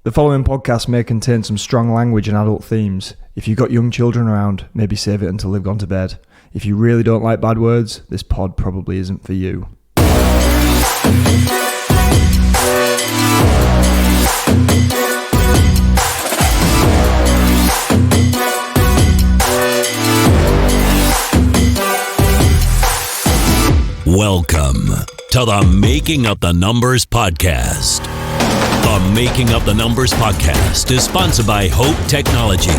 The following podcast may contain some strong language and adult themes. If you've got young children around, maybe save it until they've gone to bed. If you really don't like bad words, this pod probably isn't for you. Welcome to the Making Up the Numbers podcast. The Making Up the Numbers podcast is sponsored by Hope Technology,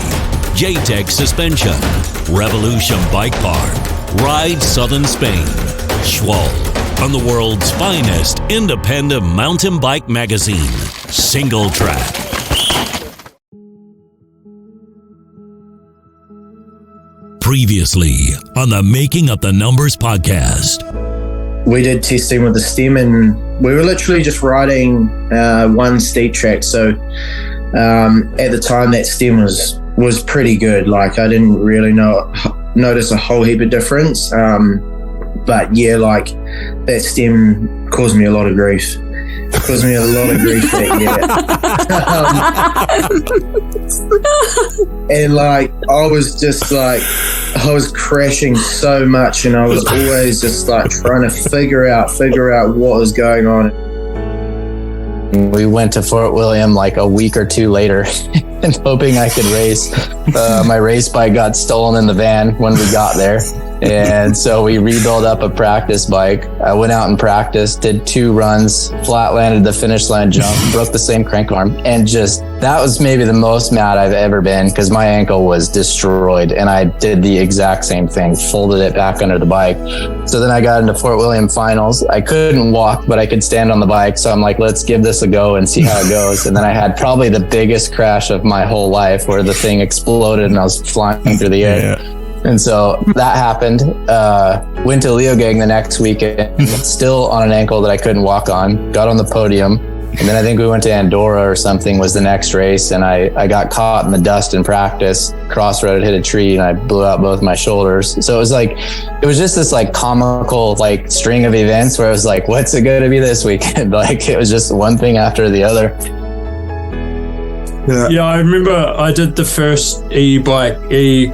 J-Tech Suspension, Revolution Bike Park, Ride Southern Spain, Schwal, and the world's finest independent mountain bike magazine, Single Track. Previously on the Making Up the Numbers podcast. We did testing with the stem and we were literally just riding one steep track. So at the time that stem was pretty good. Like I didn't really notice a whole heap of difference. But yeah, like that stem caused me a lot of grief. Caused me a lot of grief that year. And like I was crashing so much, and I was always just like trying to figure out what was going on. We went to Fort William like a week or two later and hoping I could race. My race bike got stolen in the van when we got there. And so we rebuilt up a practice bike. I went out and practiced, did 2 runs, flat landed the finish line jump, broke the same crank arm, and that was maybe the most mad I've ever been because my ankle was destroyed and I did the exact same thing, folded it back under the bike. So then I got into Fort William finals. I couldn't walk, but I could stand on the bike. So I'm like, let's give this a go and see how it goes. And then I had probably the biggest crash of my whole life where the thing exploded and I was flying through the air. Yeah. And so that happened. Went to Leogang the next weekend, still on an ankle that I couldn't walk on, got on the podium. And then I think we went to Andorra or something was the next race. And I got caught in the dust in practice, crossroaded, hit a tree, and I blew out both my shoulders. So it was just this like comical like string of events where I was like, what's it going to be this weekend? Like it was just one thing after the other. Yeah, I remember I did the first e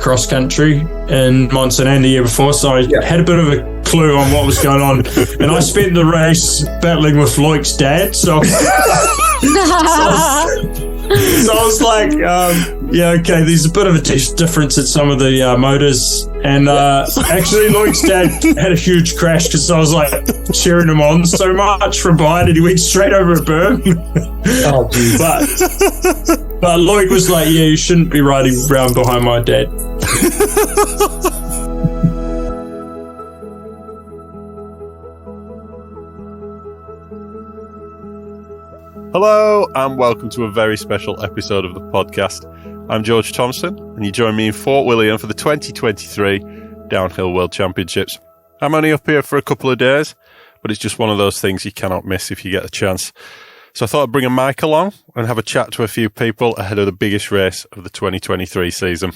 cross country in Montserrat the year before, so I had a bit of a clue on what was going on, and I spent the race battling with Loic's dad. So I was like, okay, there's a bit of a difference in some of the motors. And actually, Loic's dad had a huge crash because I was like cheering him on so much from behind, and he went straight over a berm. Oh, geez. But Loic was like, yeah, you shouldn't be riding around behind my dad. Hello and welcome to a very special episode of the podcast. I'm George Thompson and you join me in Fort William for the 2023 Downhill World Championships. I'm only up here for a couple of days, but it's just one of those things you cannot miss if you get a chance. So I thought I'd bring a mic along and have a chat to a few people ahead of the biggest race of the 2023 season.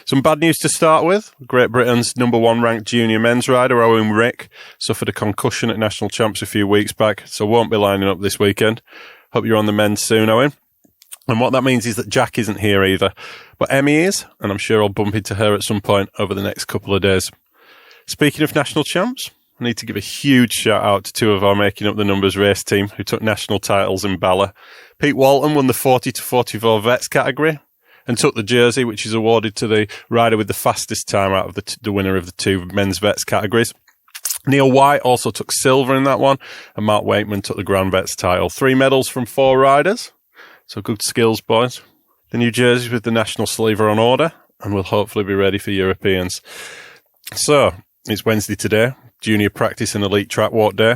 Some bad news to start with. Great Britain's #1 ranked junior men's rider, Owen Rick, suffered a concussion at National Champs a few weeks back, so won't be lining up this weekend. Hope you're on the mend soon, Owen. And what that means is that Jack isn't here either, but Emmy is, and I'm sure I'll bump into her at some point over the next couple of days. Speaking of National Champs, I need to give a huge shout out to 2 of our Making Up the Numbers race team who took national titles in Bala. Pete Walton won the 40 to 44 vets category and took the jersey, which is awarded to the rider with the fastest time out of the winner of the 2 men's vets categories. Neil White also took silver in that one, and Mark Wakeman took the Grand Vets title. 3 medals from 4 riders, so good skills, boys. The new jerseys with the national sleeve are on order, and will hopefully be ready for Europeans. So, it's Wednesday today, junior practice and elite track walk day.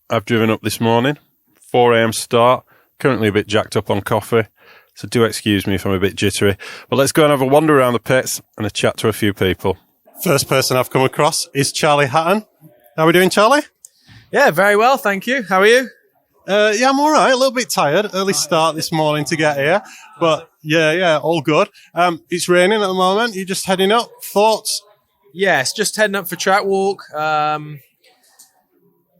I've driven up this morning, 4 a.m. start, currently a bit jacked up on coffee, so do excuse me if I'm a bit jittery. But let's go and have a wander around the pits and a chat to a few people. First person I've come across is Charlie Hatton. How are we doing, Charlie? Yeah, very well, thank you. How are you? Yeah, I'm all right. A little bit tired. Early start this morning to get here. But yeah, all good. It's raining at the moment. You're just heading up. Thoughts? Yes, just heading up for track walk.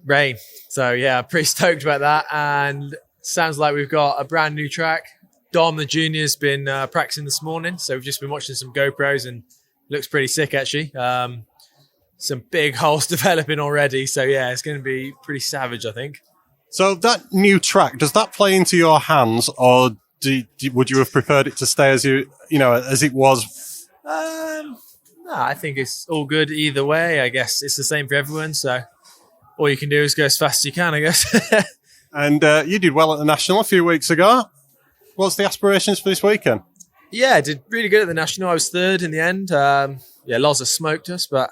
Rain. So yeah, pretty stoked about that. And sounds like we've got a brand new track Dom, the junior's been practicing this morning, so we've just been watching some GoPros and it looks pretty sick, actually. Some big holes developing already, so yeah, it's going to be pretty savage, I think. So that new track, does that play into your hands, or would you have preferred it to stay as as it was? No, I think it's all good either way. I guess it's the same for everyone, so all you can do is go as fast as you can, I guess. And you did well at the National a few weeks ago. What's the aspirations for this weekend? Yeah, I did really good at the National. I was third in the end. Loza smoked us, but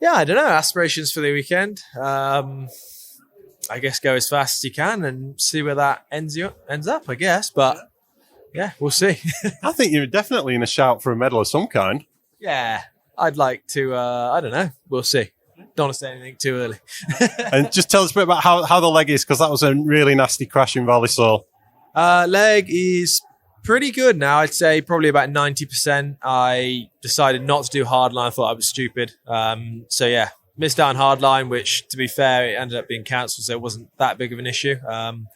yeah, I don't know. Aspirations for the weekend. I guess go as fast as you can and see where that ends up, I guess. But yeah, we'll see. I think you're definitely in a shout for a medal of some kind. Yeah, I'd like to, I don't know. We'll see. Don't want to say anything too early. And just tell us a bit about how the leg is, because that was a really nasty crash in Valley Sol. Leg is pretty good now. I'd say probably about 90%. I decided not to do hardline. I thought I was stupid. So yeah, missed out on hardline, which to be fair, it ended up being cancelled, so it wasn't that big of an issue. And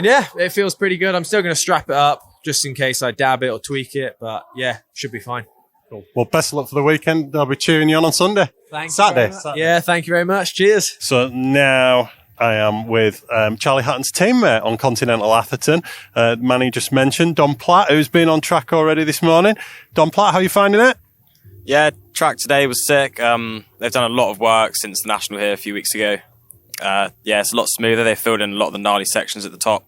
yeah, it feels pretty good. I'm still going to strap it up just in case I dab it or tweak it, but yeah, should be fine. Cool. Well, best of luck for the weekend. I'll be cheering you on Sunday. Thanks. Saturday. Yeah, thank you very much. Cheers. So now I am with Charlie Hatton's teammate on Continental Atherton, man he just mentioned, Don Platt, who's been on track already this morning. Don Platt, how are you finding it? Yeah, track today was sick. They've done a lot of work since the National here a few weeks ago. It's a lot smoother. They filled in a lot of the gnarly sections at the top.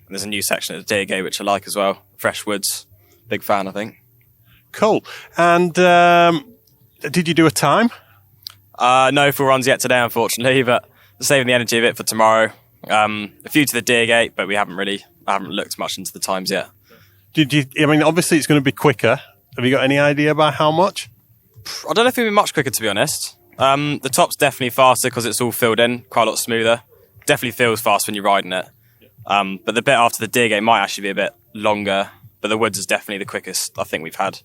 And there's a new section at the Deer Gate, which I like as well. Fresh woods. Big fan, I think. Cool. And did you do a time? No full runs yet today, unfortunately, but saving the energy of it for tomorrow. A few to the Deer Gate, but I haven't looked much into the times yet. Obviously it's going to be quicker. Have you got any idea about how much? I don't know if it'll be much quicker, to be honest. The top's definitely faster because it's all filled in, quite a lot smoother. Definitely feels fast when you're riding it. But the bit after the Deer Gate might actually be a bit longer, but the woods is definitely the quickest I think we've had,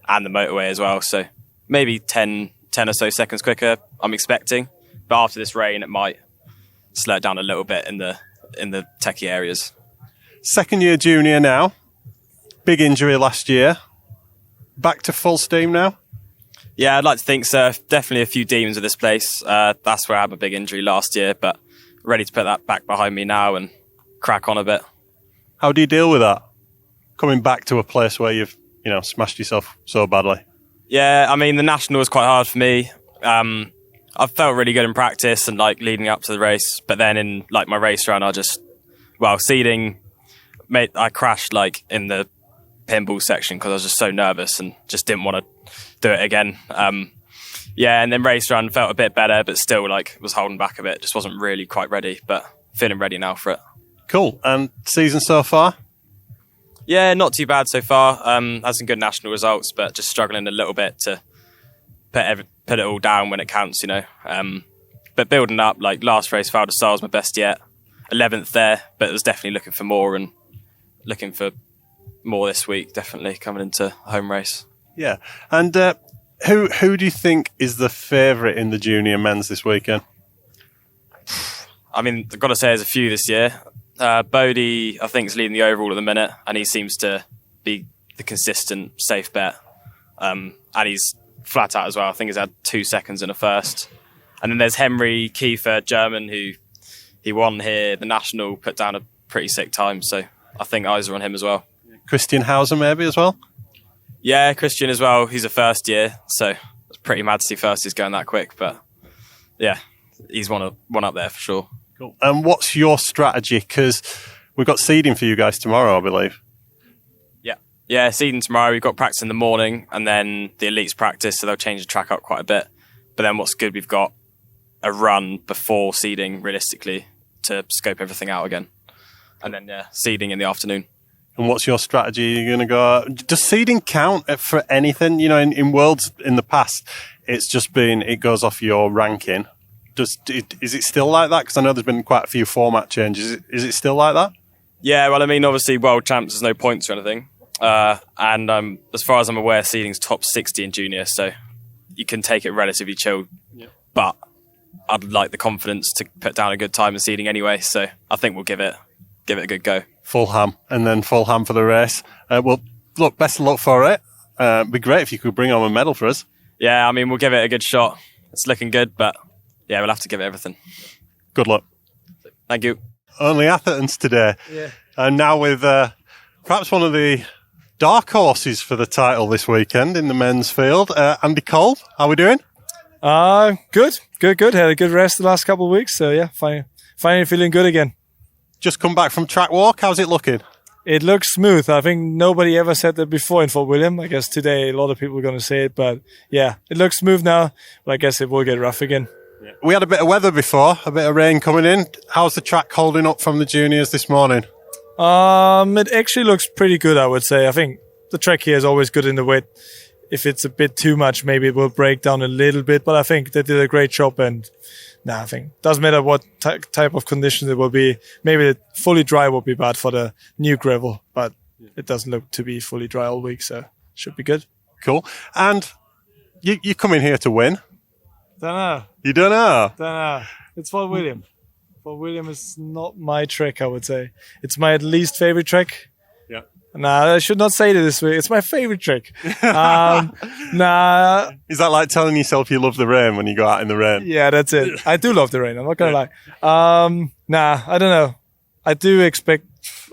and the motorway as well. So maybe 10 or so seconds quicker, I'm expecting. But after this rain, it might slow it down a little bit in the techie areas. Second year junior now. Big injury last year. Back to full steam now? Yeah, I'd like to think so. Definitely a few demons with this place. That's where I had my big injury last year, but ready to put that back behind me now and crack on a bit. How do you deal with that? Coming back to a place where you've, smashed yourself so badly? Yeah, the National was quite hard for me. I felt really good in practice and leading up to the race, but then in my race run, seeding, I crashed in the pinball section because I was just so nervous and just didn't want to do it again. And then race run felt a bit better, but still was holding back a bit. Just wasn't really quite ready, but feeling ready now for it. Cool. And season so far? Yeah, not too bad so far. Had some good national results, but just struggling a little bit to put it all down when it counts, But building up, last race, Val de Sar was my best yet. 11th there, but was definitely looking for more and looking for more this week, definitely coming into a home race. Yeah. And who do you think is the favourite in the junior men's this weekend? I've got to say there's a few this year. Bodie, I think, is leading the overall at the minute, and he seems to be the consistent, safe bet. And he's flat out as well. I think he's had 2 seconds in a first. And then there's Henry Kiefer, German, who he won here, the National, put down a pretty sick time. So I think eyes are on him as well. Christian Hauser maybe as well? Yeah, Christian as well. He's a first year, so it's pretty mad to see first he's going that quick. But yeah, he's one up there for sure. Cool. And what's your strategy? Because we've got seeding for you guys tomorrow, I believe. Yeah, seeding tomorrow. We've got practice in the morning and then the elites practice, so they'll change the track up quite a bit. But then what's good, we've got a run before seeding, realistically, to scope everything out again. And then, seeding in the afternoon. And what's your strategy? You're going to go... Does seeding count for anything? In Worlds in the past, it's just been... It goes off your ranking. Is it still like that? Because I know there's been quite a few format changes. Is it still like that? Yeah, well, obviously, World Champs, there's no points or anything. And as far as I'm aware, seeding's top 60 in junior, so you can take it relatively chill. Yeah. But I'd like the confidence to put down a good time in seeding anyway, so I think we'll give it a good go. Fulham and then Fulham for the race. Well, look, best of luck for it. It'd be great if you could bring home a medal for us. Yeah, I mean, we'll give it a good shot. It's looking good, but yeah, we'll have to give it everything. Good luck. Thank you. Only Athertons today. Yeah. And now with perhaps one of the dark horses for the title this weekend in the men's field, Andy Kolb. How are we doing? Good. Had a good rest the last couple of weeks, so yeah, finally feeling good again. Just come back from track walk. How's it looking? It looks smooth. I think nobody ever said that before in Fort William. I guess today a lot of people are going to say it, but yeah, it looks smooth now, but I guess it will get rough again. We had a bit of weather before, a bit of rain coming in. How's the track holding up from the juniors this morning? It actually looks pretty good, I would say. I think the track here is always good in the wet. If it's a bit too much, maybe it will break down a little bit, but I think they did a great job, and I think it doesn't matter what type of conditions it will be. Maybe it fully dry will be bad for the new gravel, but it doesn't look to be fully dry all week, so should be good. Cool. And you come in here to win? Don't know. You don't know? Don't know. It's Fort William. Fort William is not my track, I would say. It's my least favorite track. Yeah. Nah, I should not say it this way. It's my favorite track. Nah. Is that like telling yourself you love the rain when you go out in the rain? Yeah, that's it. I do love the rain. I'm not going to lie. Nah, I don't know. I do expect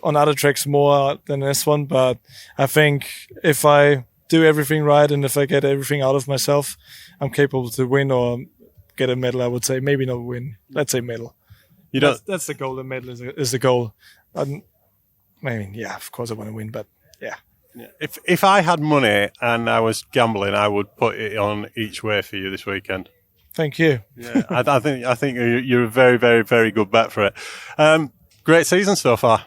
on other tracks more than this one, but I think if I do everything right and if I get everything out of myself, I'm capable to win or get a medal, I would say. Maybe not win. Let's say medal. That's the goal. The medal is the goal. I mean, yeah, of course I want to win, but yeah. If I had money and I was gambling, I would put it on each way for you this weekend. Thank you. Yeah, I think you're a very, very, very good bet for it. Great season so far.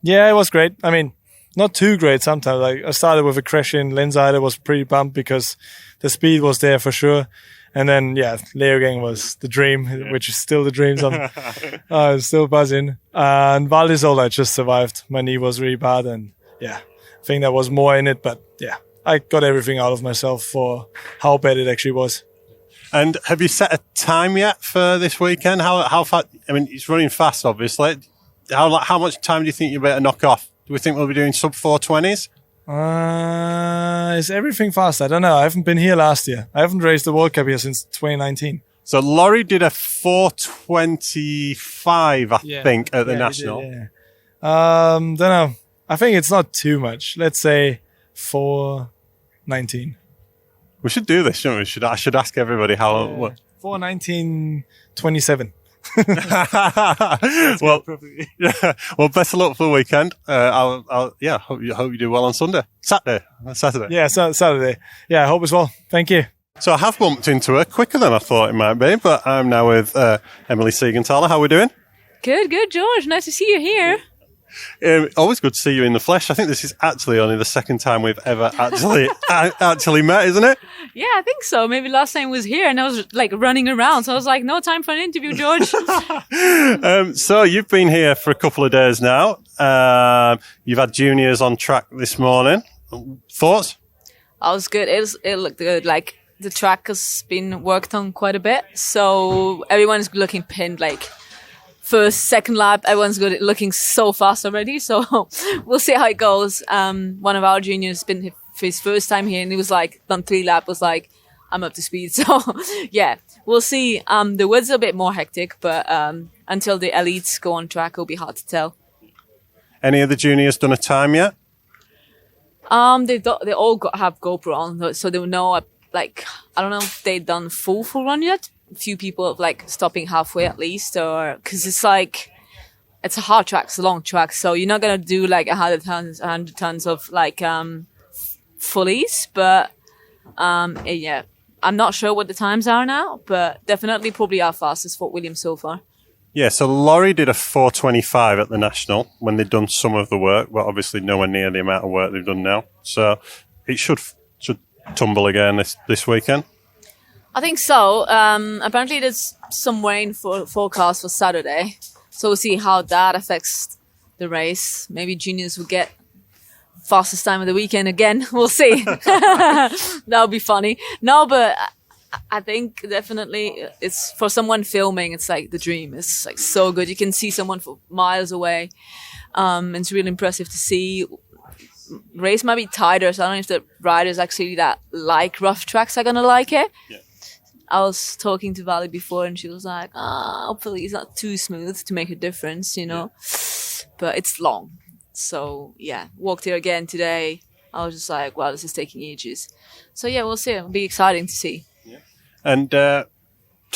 Yeah, it was great. I mean, not too great sometimes. Like I started with a crash in Lenzide. I was pretty bummed because the speed was there for sure. And then, Leogang was the dream, which is still the dream. I'm still buzzing. And Val d'Isola, I just survived. My knee was really bad. And I think there was more in it. But I got everything out of myself for how bad it actually was. And have you set a time yet for this weekend? How fast? I mean, it's running fast, obviously. How much time do you think you better knock off? Do we think we'll be doing sub 420s? Is everything fast? I don't know. I haven't been here last year. I haven't raced the World Cup here since 2019. So Laurie did a 425, I think, at the National. Don't know. I think it's not too much. Let's say 419. We should do this, shouldn't we? I should ask everybody how. What? 419.27. Well, best of luck for the weekend. Hope you do well on Saturday. Yeah, Saturday. Yeah, I hope as well. Thank you. So I have bumped into her quicker than I thought it might be, but I'm now with Emily Siegenthaler. How are we doing? Good, George. Nice to see you here. Always good to see you in the flesh. I think this is actually only the second time we've ever actually met, isn't it? Yeah, I think so. Maybe last time was here and I was like running around. So I was like, no time for an interview, George. So you've been here for a couple of days now. You've had juniors on track this morning. Thoughts? I was good. It looked good. Like the track has been worked on quite a bit. So everyone's looking pinned like first, second lap, everyone's good, looking so fast already. So we'll see how it goes. One of our juniors been for his first time here, and he was like, done 3 laps, was like, I'm up to speed. So yeah, we'll see. The woods are a bit more hectic, but until the elites go on track, it'll be hard to tell. Any of the juniors done a time yet? They all have GoPro on, so they'll know. Like I don't know if they've done full run yet. A few people like stopping halfway at least, or because it's like it's a hard track, it's a long track, so you're not gonna do like 100 tons of like fullies, but yeah, I'm not sure what the times are now, but definitely probably our fastest Fort William so far. Yeah, so Laurie did a 425 at the National when they'd done some of the work, but obviously nowhere near the amount of work they've done now. So it should tumble again this weekend. I think so. Apparently there's some rain forecast for Saturday. So we'll see how that affects the race. Maybe juniors will get fastest time of the weekend again. We'll see. That'll be funny. No, but I think definitely it's for someone filming, it's like the dream. It's like so good. You can see someone for miles away. It's really impressive to see. Race might be tighter, so I don't know if the riders actually that like rough tracks are gonna like it. Yeah. I was talking to Vali before, and she was like, hopefully it's not too smooth to make a difference, but it's long. So yeah, walked here again today. I was just like, wow, this is taking ages. So yeah, we'll see. It'll be exciting to see. Yeah. And tell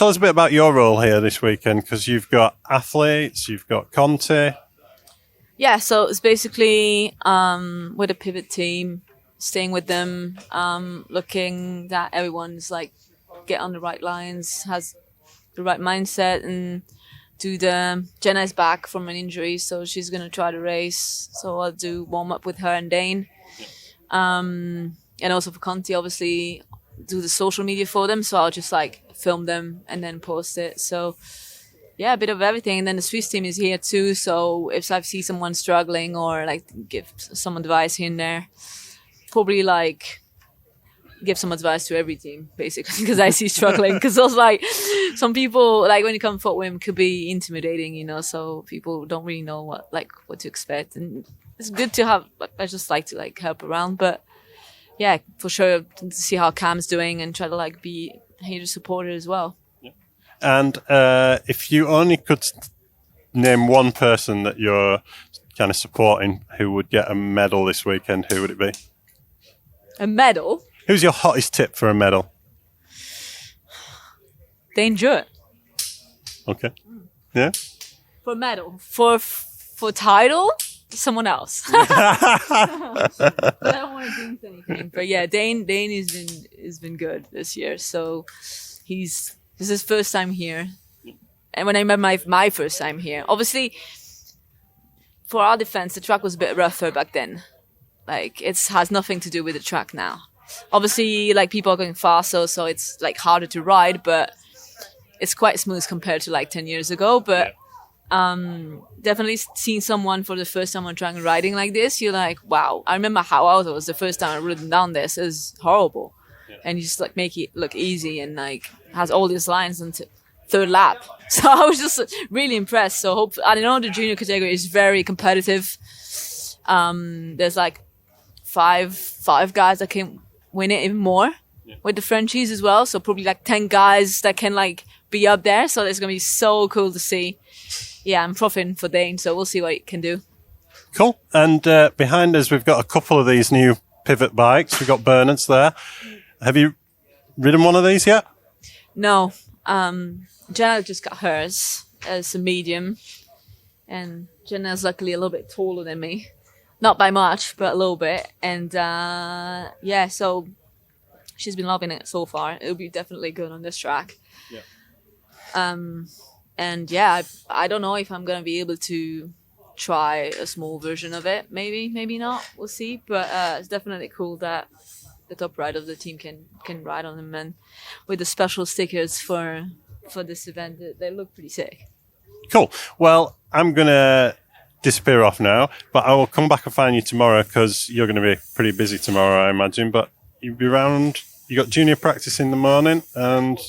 us a bit about your role here this weekend, because you've got athletes, you've got Conte. Yeah, so it's basically with a pivot team, staying with them, looking that everyone's like get on the right lines, has the right mindset, and Jenna is back from an injury, so she's gonna try to race. So I'll do warm up with her and Dane, and also for Conti, obviously do the social media for them. So I'll just like film them and then post it. So yeah, a bit of everything. And then the Swiss team is here too. So if I see someone struggling or like give some advice here and there, probably like give some advice to every team basically, because I see struggling. Because also like some people, like when you come for women, could be intimidating, so people don't really know what to expect. And it's good to have, I just like to like help around. But yeah, for sure to see how Cam's doing and try to like be a huge supporter as well. And if you only could name one person that you're kind of supporting who would get a medal this weekend, who would it be? A medal? Who's your hottest tip for a medal? Danger. Okay. Yeah? For medal. For title, someone else. I don't want to jinx anything. But yeah, Dane has been good this year. So this is his first time here. And when I remember my first time here, obviously for our defense, the track was a bit rougher back then. Like it has nothing to do with the track now. Obviously, like people are going faster, so it's like harder to ride, but it's quite smooth compared to like 10 years ago. But definitely seeing someone for the first time on track and riding like this, you're like, wow. I remember how I was the first time I rode down this. It was horrible. Yeah. And you just like make it look easy and like has all these lines until third lap. So I was just really impressed. So I don't know, the junior category is very competitive. There's like five guys that can win it even more with the Frenchies as well. So probably like 10 guys that can like be up there. So it's going to be so cool to see. Yeah, I'm profiting for Dane, so we'll see what he can do. Cool. And behind us, we've got a couple of these new pivot bikes. We've got Bernard's there. Have you ridden one of these yet? No. Jenna just got hers as a medium. And Jenna's luckily a little bit taller than me. Not by much, but a little bit. And yeah, so she's been loving it so far. It'll be definitely good on this track. Yeah. And yeah, I don't know if I'm going to be able to try a small version of it. Maybe not. We'll see. But it's definitely cool that the top rider of the team can ride on them. And with the special stickers for this event, they look pretty sick. Cool. Well, I'm going to disappear off now, but I will come back and find you tomorrow because you're going to be pretty busy tomorrow, I imagine. But you'll be around. You got junior practice in the morning and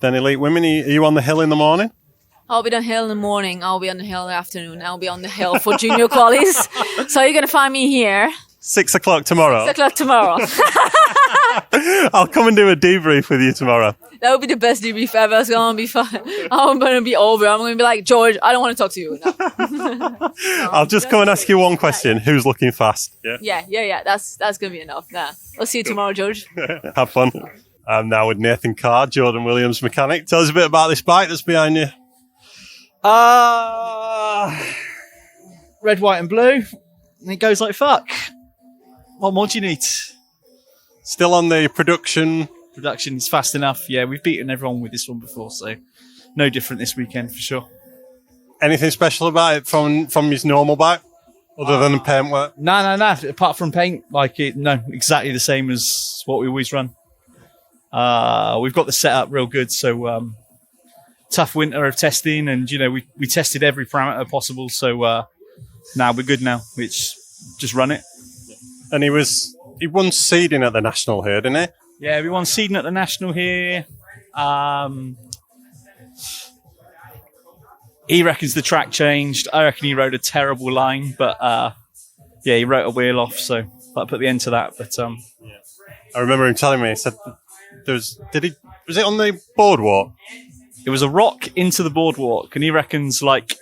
then elite women. Are you on the hill in the morning? I'll be on the hill in the morning. I'll be on the hill in the afternoon. I'll be on the hill for junior qualies. So you're going to find me here. 6 o'clock tomorrow. 6 o'clock tomorrow. I'll come and do a debrief with you tomorrow. That would be the best debrief ever. It's going to be fun. I'm going to be over. I'm going to be like, George, I don't want to talk to you now. I'll just come and ask you one question. Who's looking fast? Yeah. That's going to be enough. Nah. I'll see you tomorrow, George. Have fun. I'm now with Nathan CarrJordan, Williams mechanic. Tell us a bit about this bike that's behind you. Red, white and blue. And it goes like fuck. What more do you need? Still on the production. Production is fast enough. Yeah, we've beaten everyone with this one before, so no different this weekend for sure. Anything special about it from his normal bike? Other than the paintwork? No. Apart from paint, exactly the same as what we always run. We've got the setup real good, so tough winter of testing, and we tested every parameter possible. So now we're good now. It's just run it. And he won seeding at the national here, didn't he? Yeah, we won seeding at the national here. he reckons the track changed. I reckon he rode a terrible line, but yeah, he wrote a wheel off, so I put the end to that. But I remember him telling me, he said, was it on the boardwalk? It was a rock into the boardwalk, and he reckons like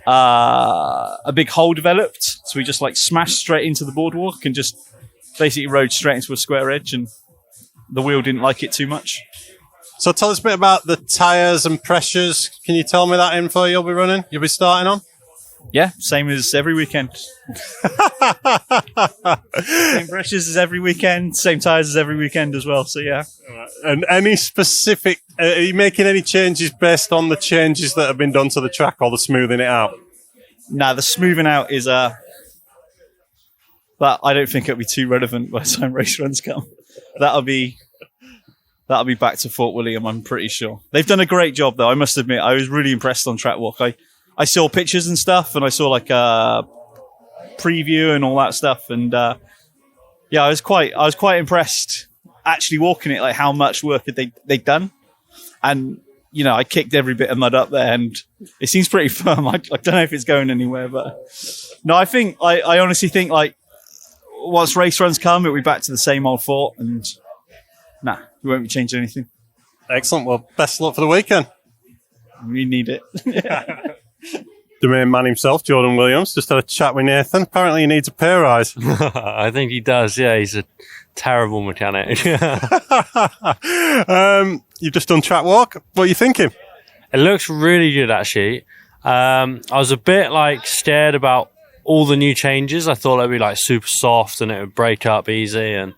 a big hole developed, so he just like smashed straight into the boardwalk and just basically rode straight into a square edge, and the wheel didn't like it too much. So tell us a bit about the tyres and pressures. Can you tell me that info you'll be starting on? Yeah, same as every weekend. Same pressures as every weekend, same tyres as every weekend as well, so yeah. And any specific, are you making any changes based on the changes that have been done to the track or the smoothing it out? Nah, the smoothing out is that I don't think it'll be too relevant by the time race runs come. That'll be back to Fort William, I'm pretty sure. They've done a great job, though. I must admit, I was really impressed on track walk. I saw pictures and stuff, and I saw like a preview and all that stuff, and yeah, I was quite impressed actually walking it, like how much work had they'd done. And you know, I kicked every bit of mud up there, and it seems pretty firm. I don't know if it's going anywhere, but no, I honestly think like once race runs come, it'll be back to the same old fort, and nah, we won't be changing anything. Excellent. Well, best of luck for the weekend. We need it. The main man himself, Jordan Williams, just had a chat with Nathan. Apparently he needs a pay rise. I think he does, yeah. He's a terrible mechanic. You've just done track walk. What are you thinking? It looks really good, actually. I was a bit scared about all the new changes. I thought it'd be super soft and it would break up easy. And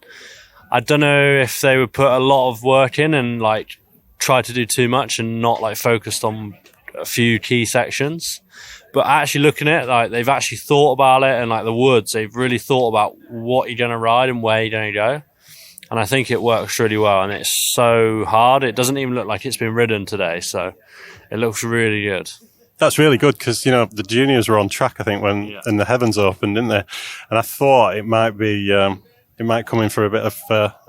I don't know if they would put a lot of work in and try to do too much and not focused on a few key sections. But actually looking at it, they've actually thought about it, and the woods, they've really thought about what you're going to ride and where you're going to go. And I think it works really well, and it's so hard. It doesn't even look like it's been ridden today, so it looks really good. That's really good because, the juniors were on track, I think, when and the heavens opened, didn't they? And I thought it might be, it might come in for a bit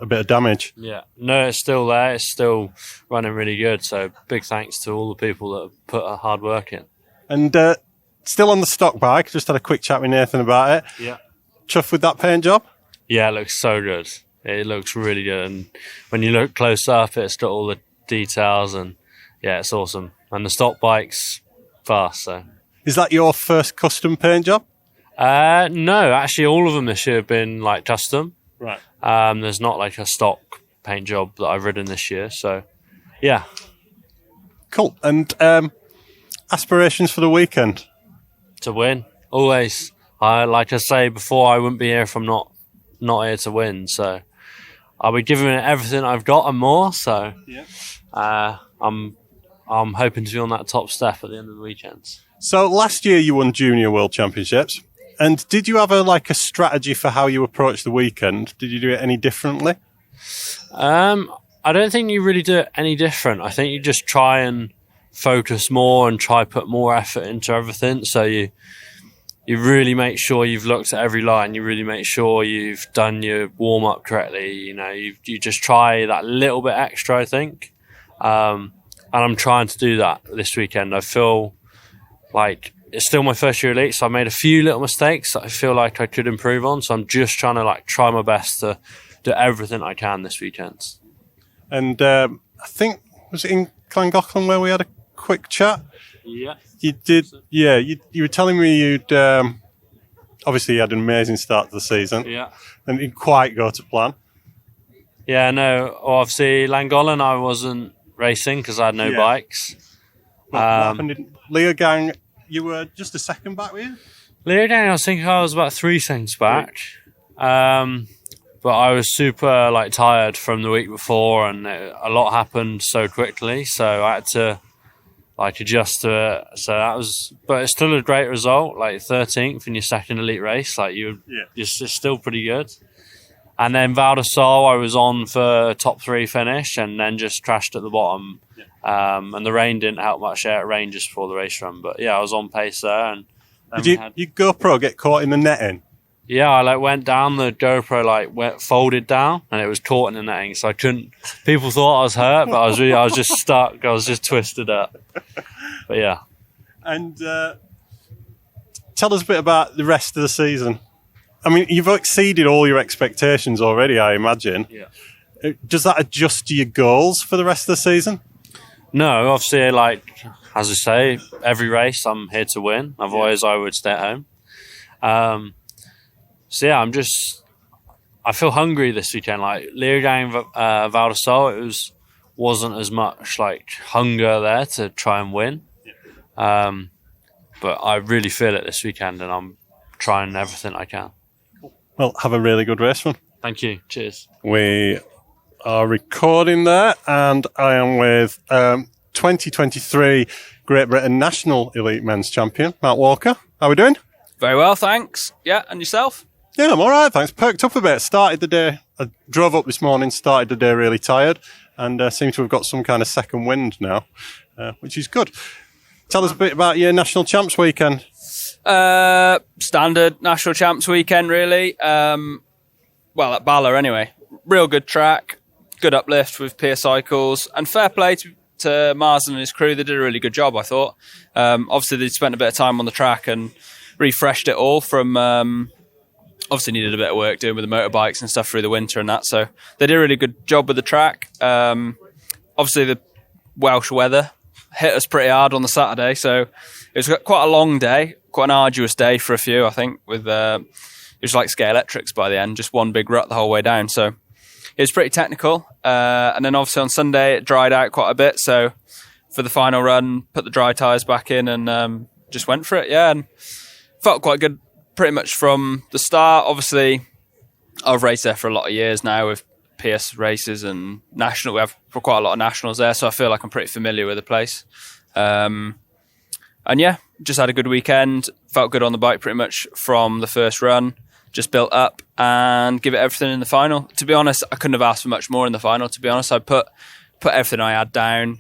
of damage. Yeah, no, it's still there. It's still running really good. So big thanks to all the people that have put a hard work in. And still on the stock bike, just had a quick chat with Nathan about it. Yeah. Chuffed with that paint job? Yeah, it looks so good. It looks really good. And when you look close up, it's got all the details, and yeah, it's awesome. And the stock bike's fast. So. Is that your first custom paint job? No, actually all of them this year have been custom. Right. There's not a stock paint job that I've ridden this year. So yeah. Cool. And aspirations for the weekend? To win, always. Like I say before, I wouldn't be here if I'm not here to win. So I'll be giving it everything I've got and more. So I'm hoping to be on that top step at the end of the weekends. So last year you won Junior World Championships, and did you have a strategy for how you approach the weekend? Did you do it any differently? I don't think you really do it any different. I think you just try and focus more and try put more effort into everything. So you really make sure you've looked at every line. You really make sure you've done your warm up correctly. You just try that little bit extra, I think. And I'm trying to do that this weekend. I feel like it's still my first year elite, so I made a few little mistakes that I feel like I could improve on. So I'm just trying to try my best to do everything I can this weekend. And I think, was it in Llangollen where we had a quick chat? Yeah. You did, yeah. You were telling me you'd, obviously you had an amazing start to the season. Yeah. And it didn't quite go to plan. Yeah, no. Obviously, Llangollen I wasn't racing because I had no bikes. What happened in Leogang? You were just a second back, were you? Leogang, I think I was about 3 seconds back. But I was super tired from the week before, and a lot happened so quickly, so I had to adjust to it. So that was, but it's still a great result, 13th in your second elite race. It's still pretty good. And then Val de Sol, I was on for top 3 finish, and then just crashed at the bottom. And the rain didn't help much. It rained just before the race run, but yeah, I was on pace there. And did your GoPro get caught in the netting? Yeah, I went down, the GoPro went folded down, and it was caught in the netting, so I couldn't. People thought I was hurt, but I was just stuck. I was just twisted up. But yeah. And tell us a bit about the rest of the season. I mean, you've exceeded all your expectations already, I imagine. Yeah. Does that adjust to your goals for the rest of the season? No, obviously, like, as I say, every race I'm here to win. Otherwise, I would stay at home. So, yeah, I feel hungry this weekend. Like, Leogang Val d'Isole, it wasn't as much, like, hunger there to try and win. But I really feel it this weekend, and I'm trying everything I can. Well, have a really good race, man. Thank you. Cheers. We are recording there, and I am with 2023 Great Britain National Elite Men's Champion, Matt Walker. How are we doing? Very well, thanks. Yeah, and yourself? Yeah, I'm all right, thanks. Perked up a bit. Started the day, I drove up this morning, started the day really tired, and seem to have got some kind of second wind now, which is good. Tell us a bit about your National Champs weekend. Standard National Champs weekend, really. Well, at Bala anyway. Real good track, good uplift with Pier Cycles, and fair play to Marsden and his crew. They did a really good job, I thought. Obviously, they spent a bit of time on the track and refreshed it all from... obviously needed a bit of work doing with the motorbikes and stuff through the winter and that, so they did a really good job with the track. Obviously, the Welsh weather hit us pretty hard on the Saturday, so it was quite a long day, quite an arduous day for a few, I think, with it was like Scale Electrics by the end, just one big rut the whole way down, so it was pretty technical. And then obviously on Sunday it dried out quite a bit, so for the final run, put the dry tyres back in and just went for it, yeah, and felt quite good pretty much from the start. Obviously, I've raced there for a lot of years now with PS races and national. We have quite a lot of nationals there, so I feel like I'm pretty familiar with the place. And yeah, just had a good weekend. Felt good on the bike pretty much from the first run. Just built up and give it everything in the final. To be honest, I couldn't have asked for much more in the final. To be honest, I put everything I had down.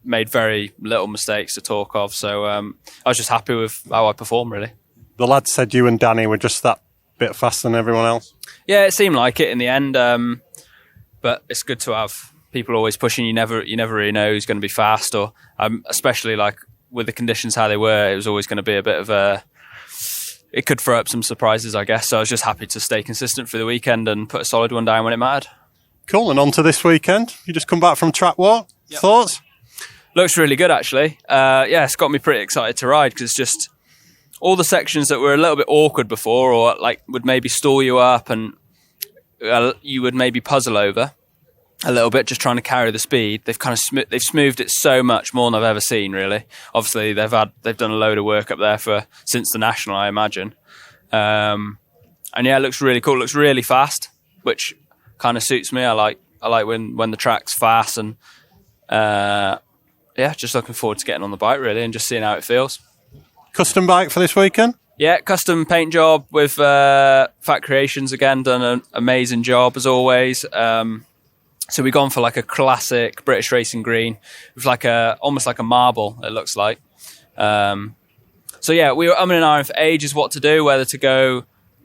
Made very little mistakes to talk of. So I was just happy with how I performed, really. The lads said you and Danny were just that bit faster than everyone else. Yeah, it seemed like it in the end. But it's good to have people always pushing. You never really know who's going to be fast, or especially like with the conditions how they were, it was always going to be a bit of a... It could throw up some surprises, I guess. So I was just happy to stay consistent for the weekend and put a solid one down when it mattered. Cool, and on to this weekend. You just come back from track walk. Yep. Thoughts? Looks really good, actually. Yeah, it's got me pretty excited to ride because it's just all the sections that were a little bit awkward before, or like would maybe stall you up and you would maybe puzzle over a little bit just trying to carry the speed. They've kind of they've smoothed it so much more than I've ever seen, really. Obviously, they've done a load of work up there since the National, I imagine. And yeah, it looks really cool. It looks really fast, which kind of suits me. I like when the track's fast, and yeah, just looking forward to getting on the bike, really, and just seeing how it feels. Custom bike for this weekend? Yeah, custom paint job with Fat Creations again, done an amazing job as always. So we've gone for like a classic British racing green with like almost like a marble, it looks like. So yeah, we were umming and ahhing for ages what to do, whether to go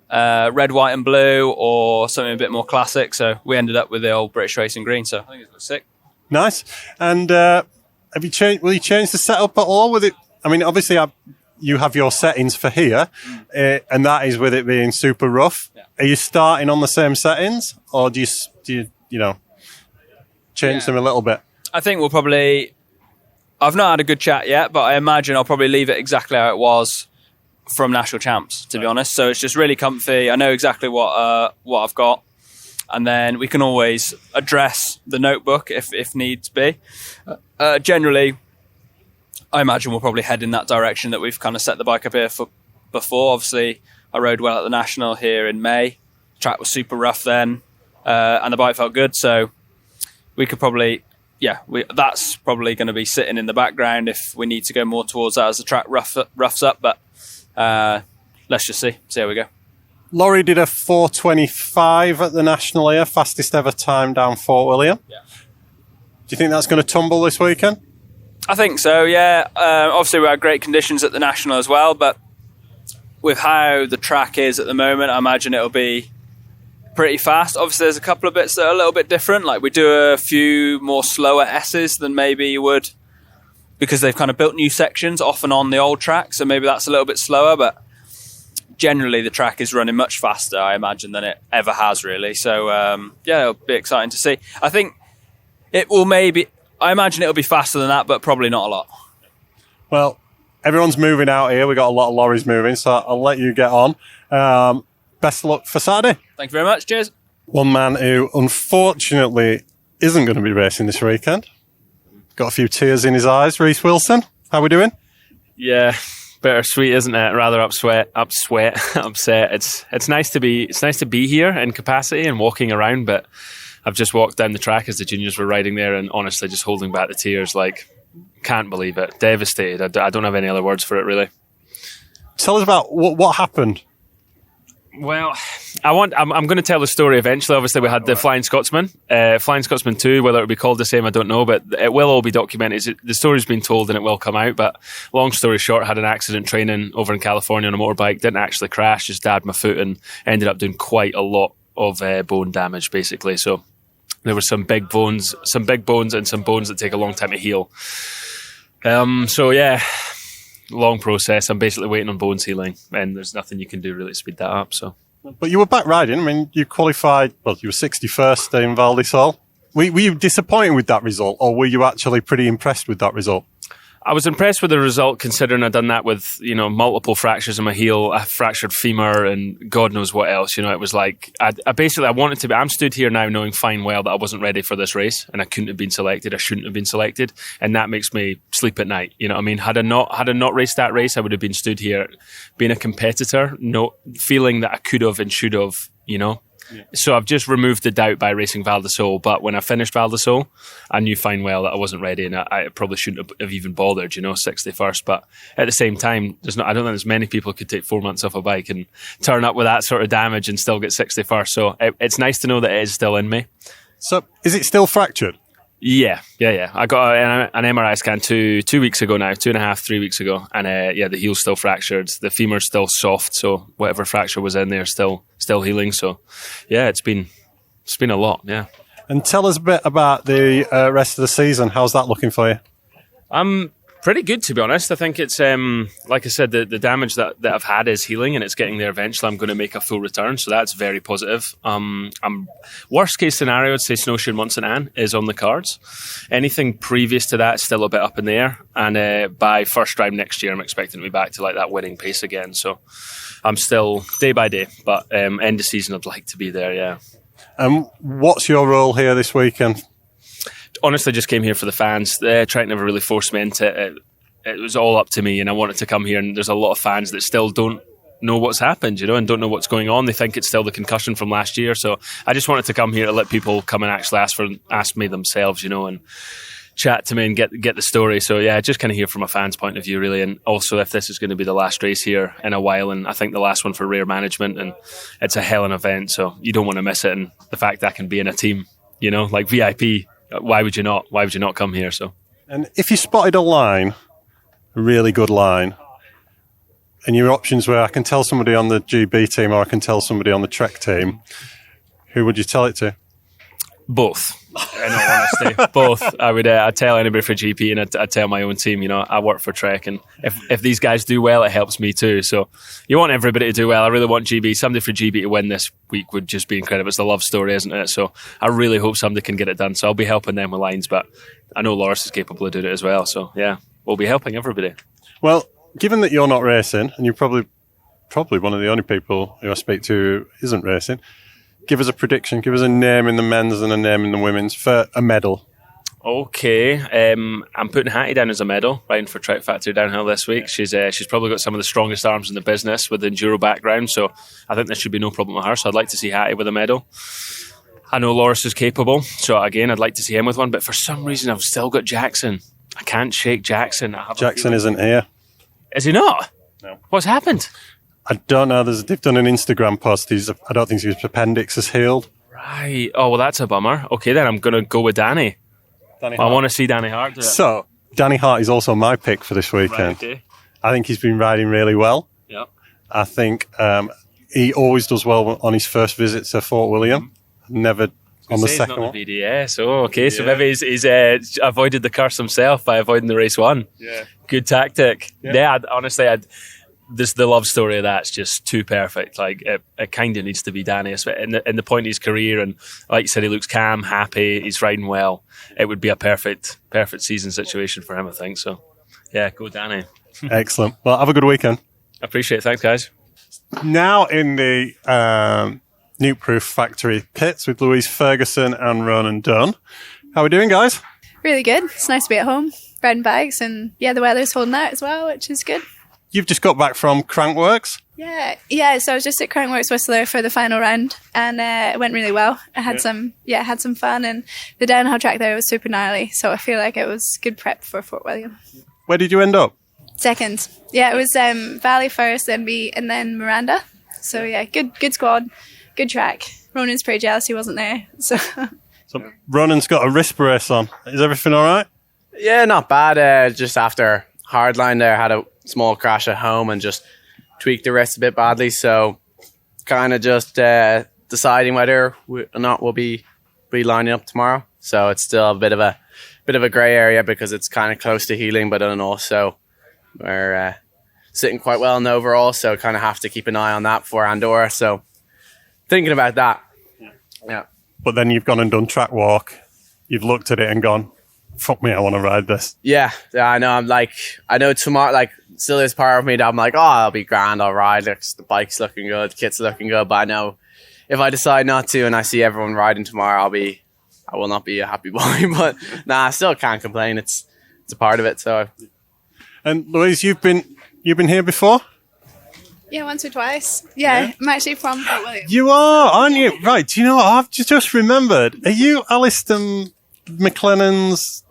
red, white and blue or something a bit more classic. So we ended up with the old British racing green. So I think it looks sick. Nice. And will you change the setup at all with it? I mean, obviously you have your settings for here, and that is with it being super rough. Yeah. Are you starting on the same settings, or do you change them a little bit? I think we'll probably... I've not had a good chat yet, but I imagine I'll probably leave it exactly how it was from National Champs, to be honest. So it's just really comfy. I know exactly what I've got. And then we can always address the notebook if needs be. Generally, I imagine we'll probably head in that direction that we've kind of set the bike up here for before. Obviously, I rode well at the National here in May. The track was super rough then, and the bike felt good. So we could probably, that's probably going to be sitting in the background if we need to go more towards that as the track roughs up. But let's just see how we go. Laurie did a 4:25 at the National here, fastest ever time down Fort William. Yeah. Do you think that's going to tumble this weekend? I think so, yeah. Obviously, we had great conditions at the National as well, but with how the track is at the moment, I imagine it'll be pretty fast. Obviously, there's a couple of bits that are a little bit different. Like we do a few more slower S's than maybe you would because they've kind of built new sections off and on the old track, so maybe that's a little bit slower, but generally the track is running much faster, I imagine, than it ever has really. So it'll be exciting to see. I think I imagine it'll be faster than that, but probably not a lot. Well, everyone's moving out here. We've got a lot of lorries moving, so I'll let you get on. Best of luck for Saturday. Thank you very much. Cheers. One man who unfortunately isn't going to be racing this weekend. Got a few tears in his eyes. Reece Wilson, how we doing? Yeah, bittersweet, isn't it? Rather upset. It's nice to be here in capacity and walking around, but I've just walked down the track as the juniors were riding there, and honestly, just holding back the tears. Like, can't believe it. Devastated. I don't have any other words for it, really. Tell us about what happened. Well, I'm going to tell the story eventually. Obviously, we had the Flying Scotsman, Flying Scotsman 2, whether it will be called the same, I don't know, but it will all be documented. The story's been told and it will come out, but long story short, had an accident training over in California on a motorbike, didn't actually crash, just dabbed my foot and ended up doing quite a lot of bone damage, basically. So there were some big bones and some bones that take a long time to heal. So yeah, long process. I'm basically waiting on bones healing, and there's nothing you can do really to speed that up. So, but you were back riding. I mean, you qualified. Well, you were 61st in Val di Sole. Were you disappointed with that result, or were you actually pretty impressed with that result? I was impressed with the result, considering I'd done that with, multiple fractures in my heel, a fractured femur, and God knows what else. It was like, I wanted to be, I'm stood here now knowing fine well that I wasn't ready for this race, and I couldn't have been selected, I shouldn't have been selected, and that makes me sleep at night. You know what I mean? Had I not raced that race, I would have been stood here being a competitor, feeling that I could have and should have, Yeah. So I've just removed the doubt by racing Val di Sole, but when I finished Val di Sole, I knew fine well that I wasn't ready, and I probably shouldn't have even bothered, 61st. But at the same time, I don't think there's many people who could take 4 months off a bike and turn up with that sort of damage and still get 61st. So it's nice to know that it is still in me. So is it still fractured? Yeah. I got an MRI scan 2 weeks ago now, 2.5, 3 weeks ago, and the heel's still fractured. The femur's still soft, so whatever fracture was in there still healing. So yeah, it's been a lot. Yeah. And tell us a bit about the rest of the season. How's that looking for you? Pretty good, to be honest. I think it's, like I said, the damage that I've had is healing, and it's getting there eventually. I'm going to make a full return, so that's very positive. Worst case scenario, I'd say snowshoe and St Anne is on the cards. Anything previous to that is still a bit up in the air, and by first round next year, I'm expecting to be back to like that winning pace again. So I'm still day by day, but end of season, I'd like to be there, yeah. What's your role here this weekend? Honestly, just came here for the fans. The track never really forced me into it. It was all up to me, and I wanted to come here, and there's a lot of fans that still don't know what's happened, and don't know what's going on. They think it's still the concussion from last year. So I just wanted to come here to let people come and actually ask me themselves, and chat to me and get the story. So yeah, just kind of hear from a fan's point of view, really. And also, if this is going to be the last race here in a while, and I think the last one for Rare Management, and it's a hell of an event, so you don't want to miss it. And the fact that I can be in a team, like VIP, why would you not? Why would you not come here? So, and if you spotted a really good line, and your options were, I can tell somebody on the GB team or I can tell somebody on the Trek team, who would you tell it to? Both. In all honesty, both. I'd tell anybody for GP, and I'd tell my own team. I work for Trek, and if these guys do well, it helps me too. So you want everybody to do well. I really want GB. Somebody for GB to win this week would just be incredible. It's the love story, isn't it? So I really hope somebody can get it done. So I'll be helping them with lines, but I know Loris is capable of doing it as well. So yeah, we'll be helping everybody. Well, given that you're not racing, and you're probably one of the only people who I speak to who isn't racing, give us a prediction. Give us a name in the men's and a name in the women's for a medal. Okay, I'm putting Hattie down as a medal, riding for Trek Factory downhill this week. She's probably got some of the strongest arms in the business with the enduro background, so I think there should be no problem with her. So I'd like to see Hattie with a medal. I know Loris is capable, so again, I'd like to see him with one. But for some reason, I've still got Jackson. I can't shake Jackson. Jackson isn't here. Is he not? No. What's happened? I don't know. They've done an Instagram post. I don't think his appendix has healed. Right. Oh, well, that's a bummer. Okay, then I'm going to go with Danny. I want to see Danny Hart do it. So, Danny Hart is also my pick for this weekend. Right, okay. I think he's been riding really well. Yeah. I think he always does well on his first visit to Fort William. Never on the He's second not one. the VDS. Oh, okay. So maybe he's avoided the curse himself by avoiding the race one. Yeah. Good tactic. Yeah, the love story of that's just too perfect. Like it kind of needs to be Danny in the point of his career, and like you said, he looks calm, happy, he's riding well. It would be a perfect season situation for him, I think. So yeah, go Danny. Excellent. Well, have a good weekend. Appreciate it. Thanks, guys. Now in the Nuke Proof Factory pits with Louise Ferguson and Ronan Dunn. How are we doing, guys? Really good. It's nice to be at home, riding bikes, and yeah, the weather's holding out as well, which is good. You've just got back from Crankworks. Yeah. So I was just at Crankworks Whistler for the final round, and it went really well. I had some fun, and the downhill track there was super gnarly. So I feel like it was good prep for Fort William. Where did you end up? Second. Yeah, it was Valley first, then me, and then Miranda. So yeah, good squad, good track. Ronan's pretty jealous he wasn't there. So Ronan's got a wrist brace on. Is everything all right? Yeah, not bad. Just after hardline there, had a small crash at home and just tweaked the wrist a bit badly. So kind of just deciding whether or not we'll be lining up tomorrow. So it's still a bit of a grey area because it's kind of close to healing, but then also we're sitting quite well in the overall, so kind of have to keep an eye on that for Andorra. So thinking about that. Yeah. But then you've gone and done track walk. You've looked at it and gone, fuck me, I want to ride this. Yeah, I know. I know tomorrow, still there's part of me that I'm like, oh, I'll be grand, I'll ride. The bike's looking good, the kit's looking good. But I know if I decide not to and I see everyone riding tomorrow, I will not be a happy boy. But I still can't complain. It's a part of it. So. And Louise, you've been here before? yeah, once or twice. Yeah, I'm actually from Fort William. You are, aren't you? Right. Do you know what? I've just remembered. Are you Alistair McLennan's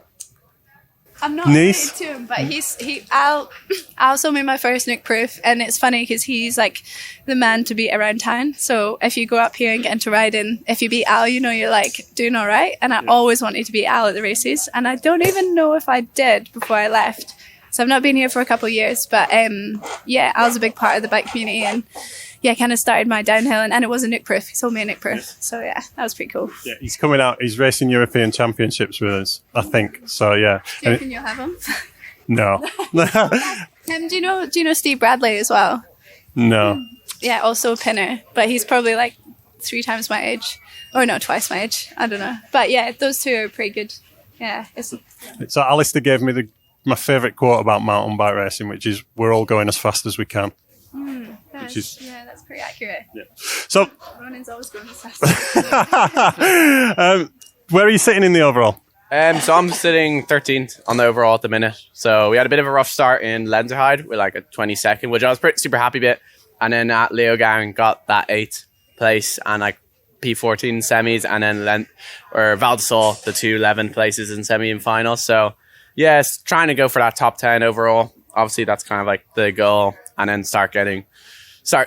I'm not niece? related to him, but Al also made my first Nuke Proof, and it's funny because he's like the man to beat around town. So if you go up here and get into riding, if you beat Al, you know you're like doing all right. And I always wanted to beat Al at the races, and I don't even know if I did before I left. So I've not been here for a couple of years, but yeah, Al's a big part of the bike community, and yeah, kind of started my downhill, and it was a Nuke Proof. He sold me a Nuke Proof, so yeah, that was pretty cool. Yeah, he's coming out. He's racing European Championships with us, I think. So yeah. Do you reckon you'll have him? No. Do you know Steve Bradley as well? No. Yeah, also a pinner, but he's probably like 3 times my age, or no, twice my age. I don't know, but yeah, those two are pretty good. Yeah. So Alistair gave me my favourite quote about mountain bike racing, which is, "We're all going as fast as we can." That's pretty accurate. Yeah. So Ronan's always going as fast. where are you sitting in the overall? So I'm sitting 13th on the overall at the minute. So we had a bit of a rough start in Lenzerheide with like a 22nd, which I was super happy with. And then at Leogang got that 8th place and like P14 semis, and then Val d'Isole, the 2 11 places in semi and final. So yeah, it's trying to go for that top 10 overall. Obviously that's kind of like the goal, and then start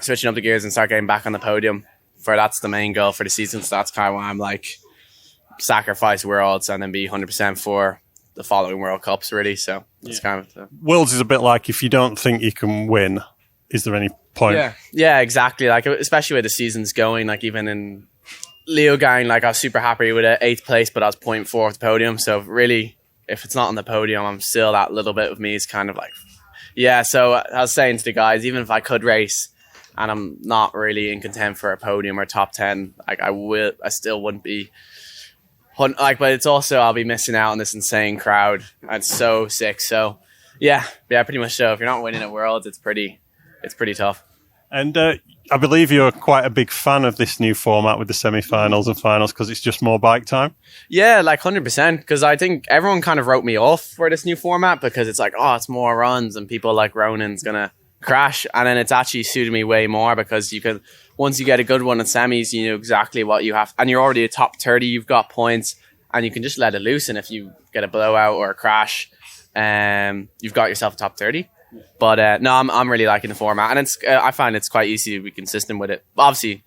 switching up the gears and start getting back on the podium. That's the main goal for the season. So that's kind of why I'm like sacrifice Worlds and then be 100% for the following World Cups, really. So it's kind of Worlds is a bit like, if you don't think you can win, is there any point? Yeah, exactly. Like especially where the season's going. Like even in Leogang, like I was super happy with an 8th place, but I was 0.4 off the podium. So really, if it's not on the podium, I'm still, that little bit of me is kind of like, yeah. So I was saying to the guys, even if I could race and I'm not really in content for a podium or top 10, like I still wouldn't be like, but it's also, I'll be missing out on this insane crowd. It's so sick. So yeah, pretty much so. If you're not winning at Worlds, it's pretty tough. And I believe you're quite a big fan of this new format with the semi-finals and finals, because it's just more bike time. Yeah, like 100%. Because I think everyone kind of wrote me off for this new format because it's like, oh, it's more runs and people like Ronan's gonna crash. And then it's actually suited me way more because you can, once you get a good one in semis, you know exactly what you have, and you're already a top 30. You've got points, and you can just let it loose. And if you get a blowout or a crash, you've got yourself a top 30. But no, I'm really liking the format, and I find it's quite easy to be consistent with it. Obviously,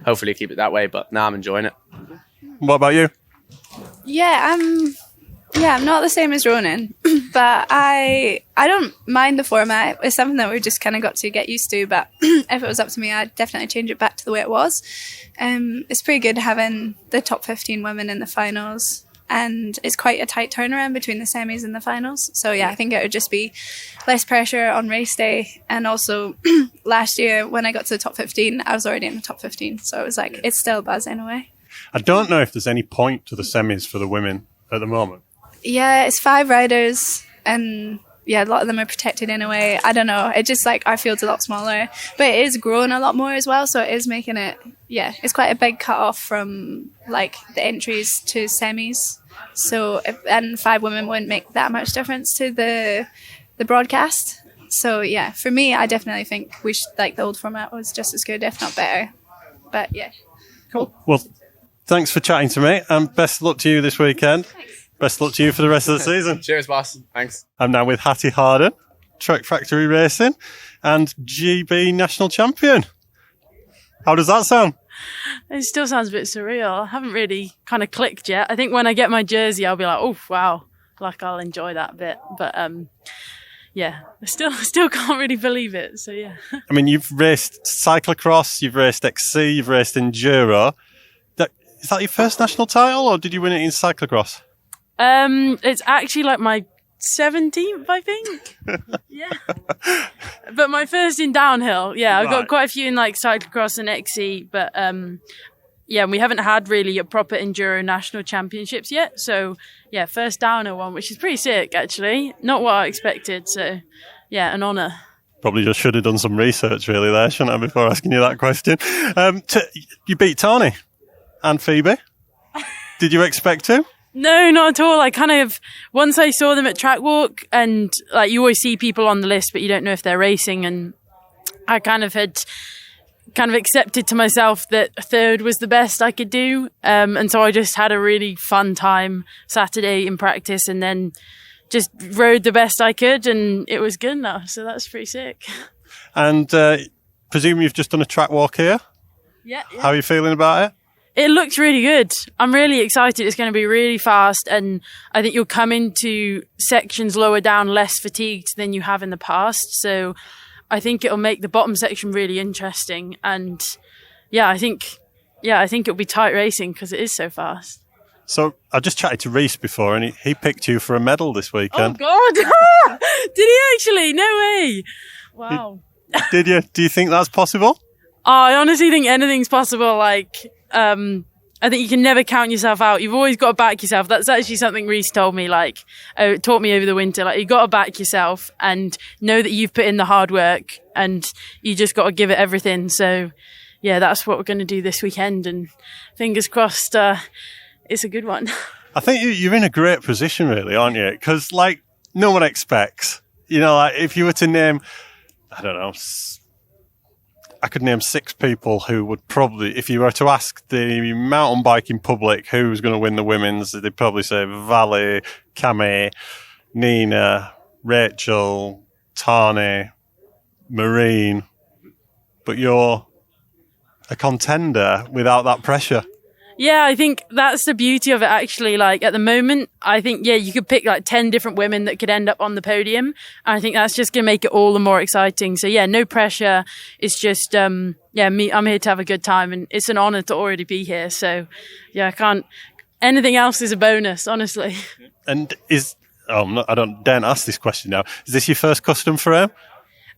hopefully keep it that way, but now I'm enjoying it. What about you? Yeah, Yeah, I'm not the same as Ronan, but I don't mind the format. It's something that we've just kind of got to get used to, but if it was up to me, I'd definitely change it back to the way it was. It's pretty good having the top 15 women in the finals, and it's quite a tight turnaround between the semis and the finals. So yeah, I think it would just be less pressure on race day. And also last year when I got to the top 15, I was already in the top 15. So it was like, it's still a buzz in a way. I don't know if there's any point to the semis for the women at the moment. Yeah, it's 5 riders, and yeah, a lot of them are protected in a way. I don't know. It just like our field's a lot smaller, but it is growing a lot more as well. So it is making it, yeah, it's quite a big cut off from like the entries to semis. So and 5 women wouldn't make that much difference to the broadcast. So yeah, for me, I definitely think we should, like the old format was just as good, if not better. But yeah. Cool. Well, thanks for chatting to me, and best of luck to you this weekend. Thanks. Best of luck to you for the rest of the season. Cheers, boss. Thanks. I'm now with Hattie Harden, Truck Factory Racing, and GB National Champion. How does that sound? It still sounds a bit surreal. I haven't really kind of clicked yet. I think when I get my jersey, I'll be like, oh, wow. Like, I'll enjoy that bit. But, yeah, I still can't really believe it. So, yeah. I mean, you've raced cyclocross, you've raced XC, you've raced enduro. Is that your first national title, or did you win it in cyclocross? It's actually like my 17th, I think. Yeah. But my first in downhill. Yeah, I've got quite a few in like cyclocross and XC, but yeah, we haven't had really a proper enduro national championships yet. So yeah, first downhill one, which is pretty sick actually. Not what I expected. So yeah, an honour. Probably just should have done some research really there, shouldn't I, before asking you that question. You beat Tahnee and Phoebe. Did you expect to? No, not at all. I kind of, once I saw them at track walk, and like you always see people on the list, but you don't know if they're racing. And I kind of had accepted to myself that 3rd was the best I could do. And so I just had a really fun time Saturday in practice, and then just rode the best I could, and it was good enough. So that's pretty sick. And presume you've just done a track walk here? Yeah. How are you feeling about it? It looks really good. I'm really excited. It's going to be really fast, and I think you'll come into sections lower down less fatigued than you have in the past. So I think it'll make the bottom section really interesting. And yeah, I think it'll be tight racing because it is so fast. So I just chatted to Reece before, and he picked you for a medal this weekend. Oh God! Did he actually? No way! Wow. Did you? Do you think that's possible? I honestly think anything's possible. Like, I think you can never count yourself out. You've always got to back yourself. That's actually something Reece told me, taught me over the winter. Like, you got to back yourself and know that you've put in the hard work, and you just got to give it everything. So, yeah, that's what we're going to do this weekend, and fingers crossed, it's a good one. I think you're in a great position, really, aren't you? Because, like, no one expects. You know, like, if you were to name, I don't know, I could name 6 people who would probably, if you were to ask the mountain biking public who's going to win the women's, they'd probably say Valley, Cammy, Nina, Rachel, Tahnee, Marine. But you're a contender without that pressure. Yeah, I think that's the beauty of it, actually. Like, at the moment, I think, yeah, you could pick like 10 different women that could end up on the podium. And I think that's just going to make it all the more exciting. So, yeah, no pressure. It's just, I'm here to have a good time. And it's an honour to already be here. So, yeah, anything else is a bonus, honestly. And I don't dare ask this question now. Is this your first custom frame?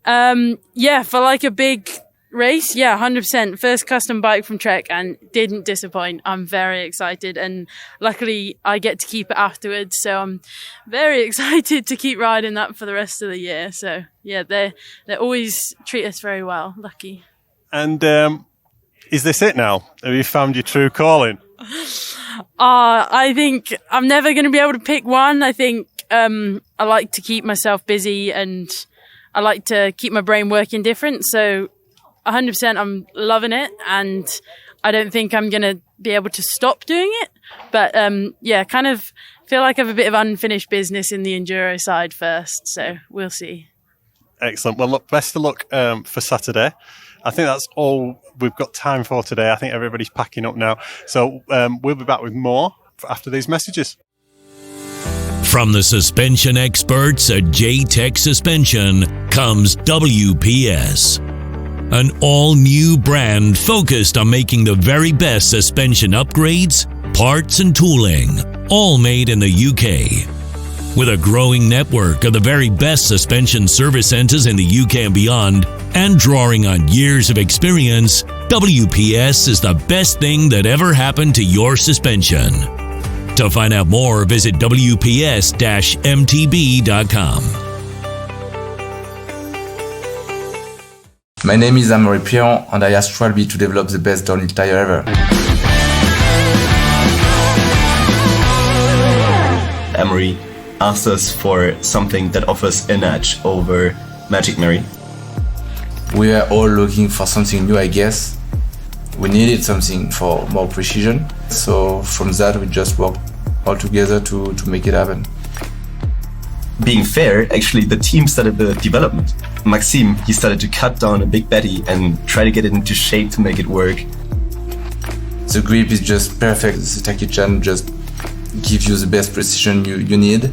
Yeah, for like a big race, yeah, 100%. First custom bike from Trek, and didn't disappoint. I'm very excited, and luckily I get to keep it afterwards, so I'm very excited to keep riding that for the rest of the year. So yeah, they always treat us very well. Lucky. And is this it now? Have you found your true calling? I think I'm never going to be able to pick one. I think I like to keep myself busy, and I like to keep my brain working different. So 100%, I'm loving it, and I don't think I'm going to be able to stop doing it. But yeah, kind of feel like I have a bit of unfinished business in the enduro side first, so we'll see. Excellent. Well, look, best of luck for Saturday. I think that's all we've got time for today. I think everybody's packing up now. So we'll be back with more after these messages. From the suspension experts at J-Tech Suspension comes WPS, an all-new brand focused on making the very best suspension upgrades, parts, and tooling, all made in the UK. With a growing network of the very best suspension service centres in the UK and beyond, and drawing on years of experience, WPS is the best thing that ever happened to your suspension. To find out more, visit wps-mtb.com. My name is Amory Pion, and I aspire to develop the best downhill tire ever. Amory asked us for something that offers an edge over Magic Mary. We are all looking for something new, I guess. We needed something for more precision, so from that we just worked all together to make it happen. Being fair, actually the team started the development. Maxime, he started to cut down a big Betty and try to get it into shape to make it work. The grip is just perfect. The Tahnee just gives you the best precision you need.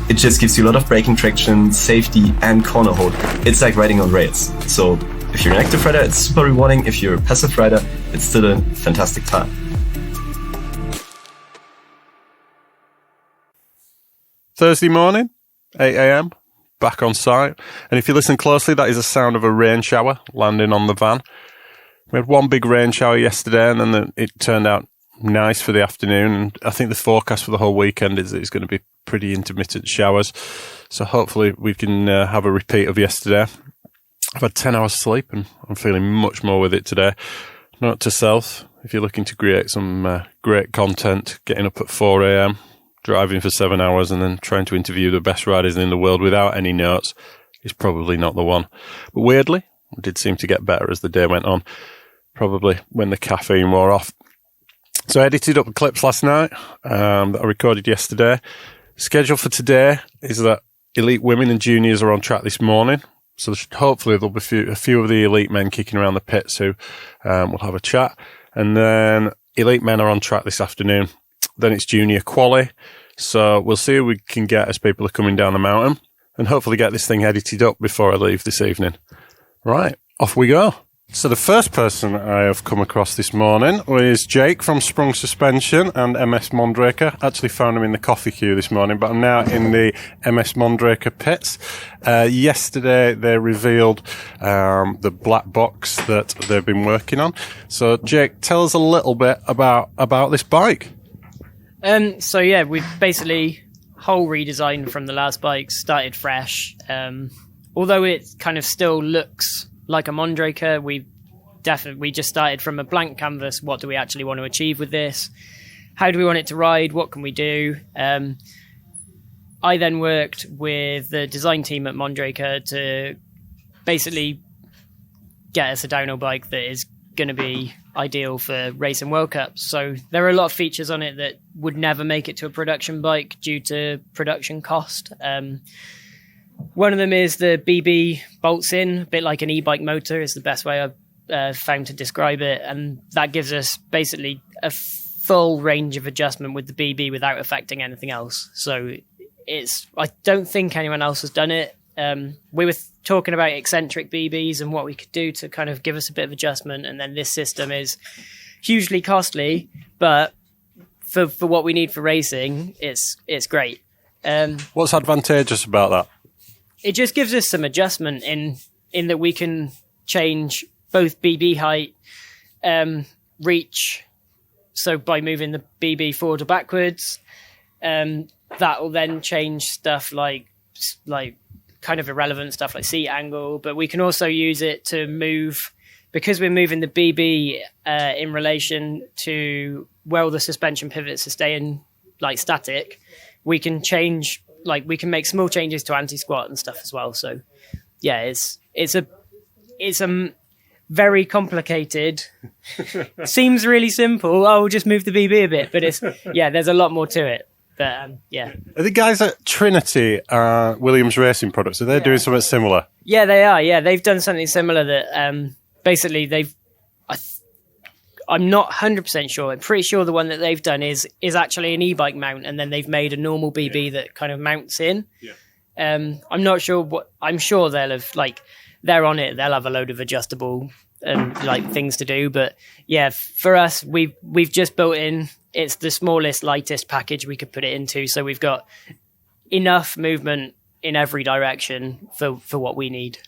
It just gives you a lot of braking traction, safety, and corner hold. It's like riding on rails. So if you're an active rider, it's super rewarding. If you're a passive rider, it's still a fantastic time. Thursday morning, 8 a.m, back on site. And if you listen closely, that is the sound of a rain shower landing on the van. We had one big rain shower yesterday, and then it turned out nice for the afternoon. And I think the forecast for the whole weekend is that it's going to be pretty intermittent showers. So hopefully we can have a repeat of yesterday. I've had 10 hours sleep, and I'm feeling much more with it today. Note to self, if you're looking to create some great content, getting up at 4 a.m, driving for 7 hours and then trying to interview the best riders in the world without any notes is probably not the one. But weirdly, it did seem to get better as the day went on, probably when the caffeine wore off. So I edited up the clips last night that I recorded yesterday. Schedule for today is that elite women and juniors are on track this morning. So hopefully there'll be a few of the elite men kicking around the pits who will have a chat. And then elite men are on track this afternoon. Then it's junior quali. So we'll see who we can get as people are coming down the mountain and hopefully get this thing edited up before I leave this evening. Right, off we go. So the first person I have come across this morning was Jake from Sprung Suspension and MS Mondraker. Actually found him in the coffee queue this morning, but I'm now in the MS Mondraker pits. Yesterday they revealed the black box that they've been working on. So Jake, tell us a little bit about this bike. So yeah, we've basically whole redesign from the last bike, started fresh. Although it kind of still looks like a Mondraker, we just started from a blank canvas. What do we actually want to achieve with this? How do we want it to ride? What can we do? I then worked with the design team at Mondraker to basically get us a downhill bike that is going to be ideal for racing World Cups. So there are a lot of features on it that would never make it to a production bike due to production cost. One of them is the BB bolts in, a bit like an e-bike motor is the best way I've found to describe it. And that gives us basically a full range of adjustment with the BB without affecting anything else. So I don't think anyone else has done it. We were talking about eccentric BBs and what we could do to kind of give us a bit of adjustment. And then this system is hugely costly, but for what we need for racing, it's great. What's advantageous about that? It just gives us some adjustment in that we can change both BB height, reach. So by moving the BB forward or backwards, that will then change stuff like kind of irrelevant stuff like seat angle. But we can also use it to move, because we're moving the BB in relation to where the suspension pivots are staying like static. We can change. We can make small changes to anti-squat and stuff as well. So, yeah, it's a very complicated. Seems really simple. Oh, we'll just move the BB a bit, but there's a lot more to it. But yeah, are the guys at Trinity Williams Racing Products? Are they doing something similar? Yeah, they are. Yeah, they've done something similar that basically I'm not 100% sure. I'm pretty sure the one that they've done is actually an e-bike mount, and then they've made a normal BB that kind of mounts in. Yeah. I'm not sure I'm sure they'll have, like, they're on it. They'll have a load of adjustable like things to do. But yeah, for us, we've just built in. It's the smallest, lightest package we could put it into. So we've got enough movement in every direction for what we need.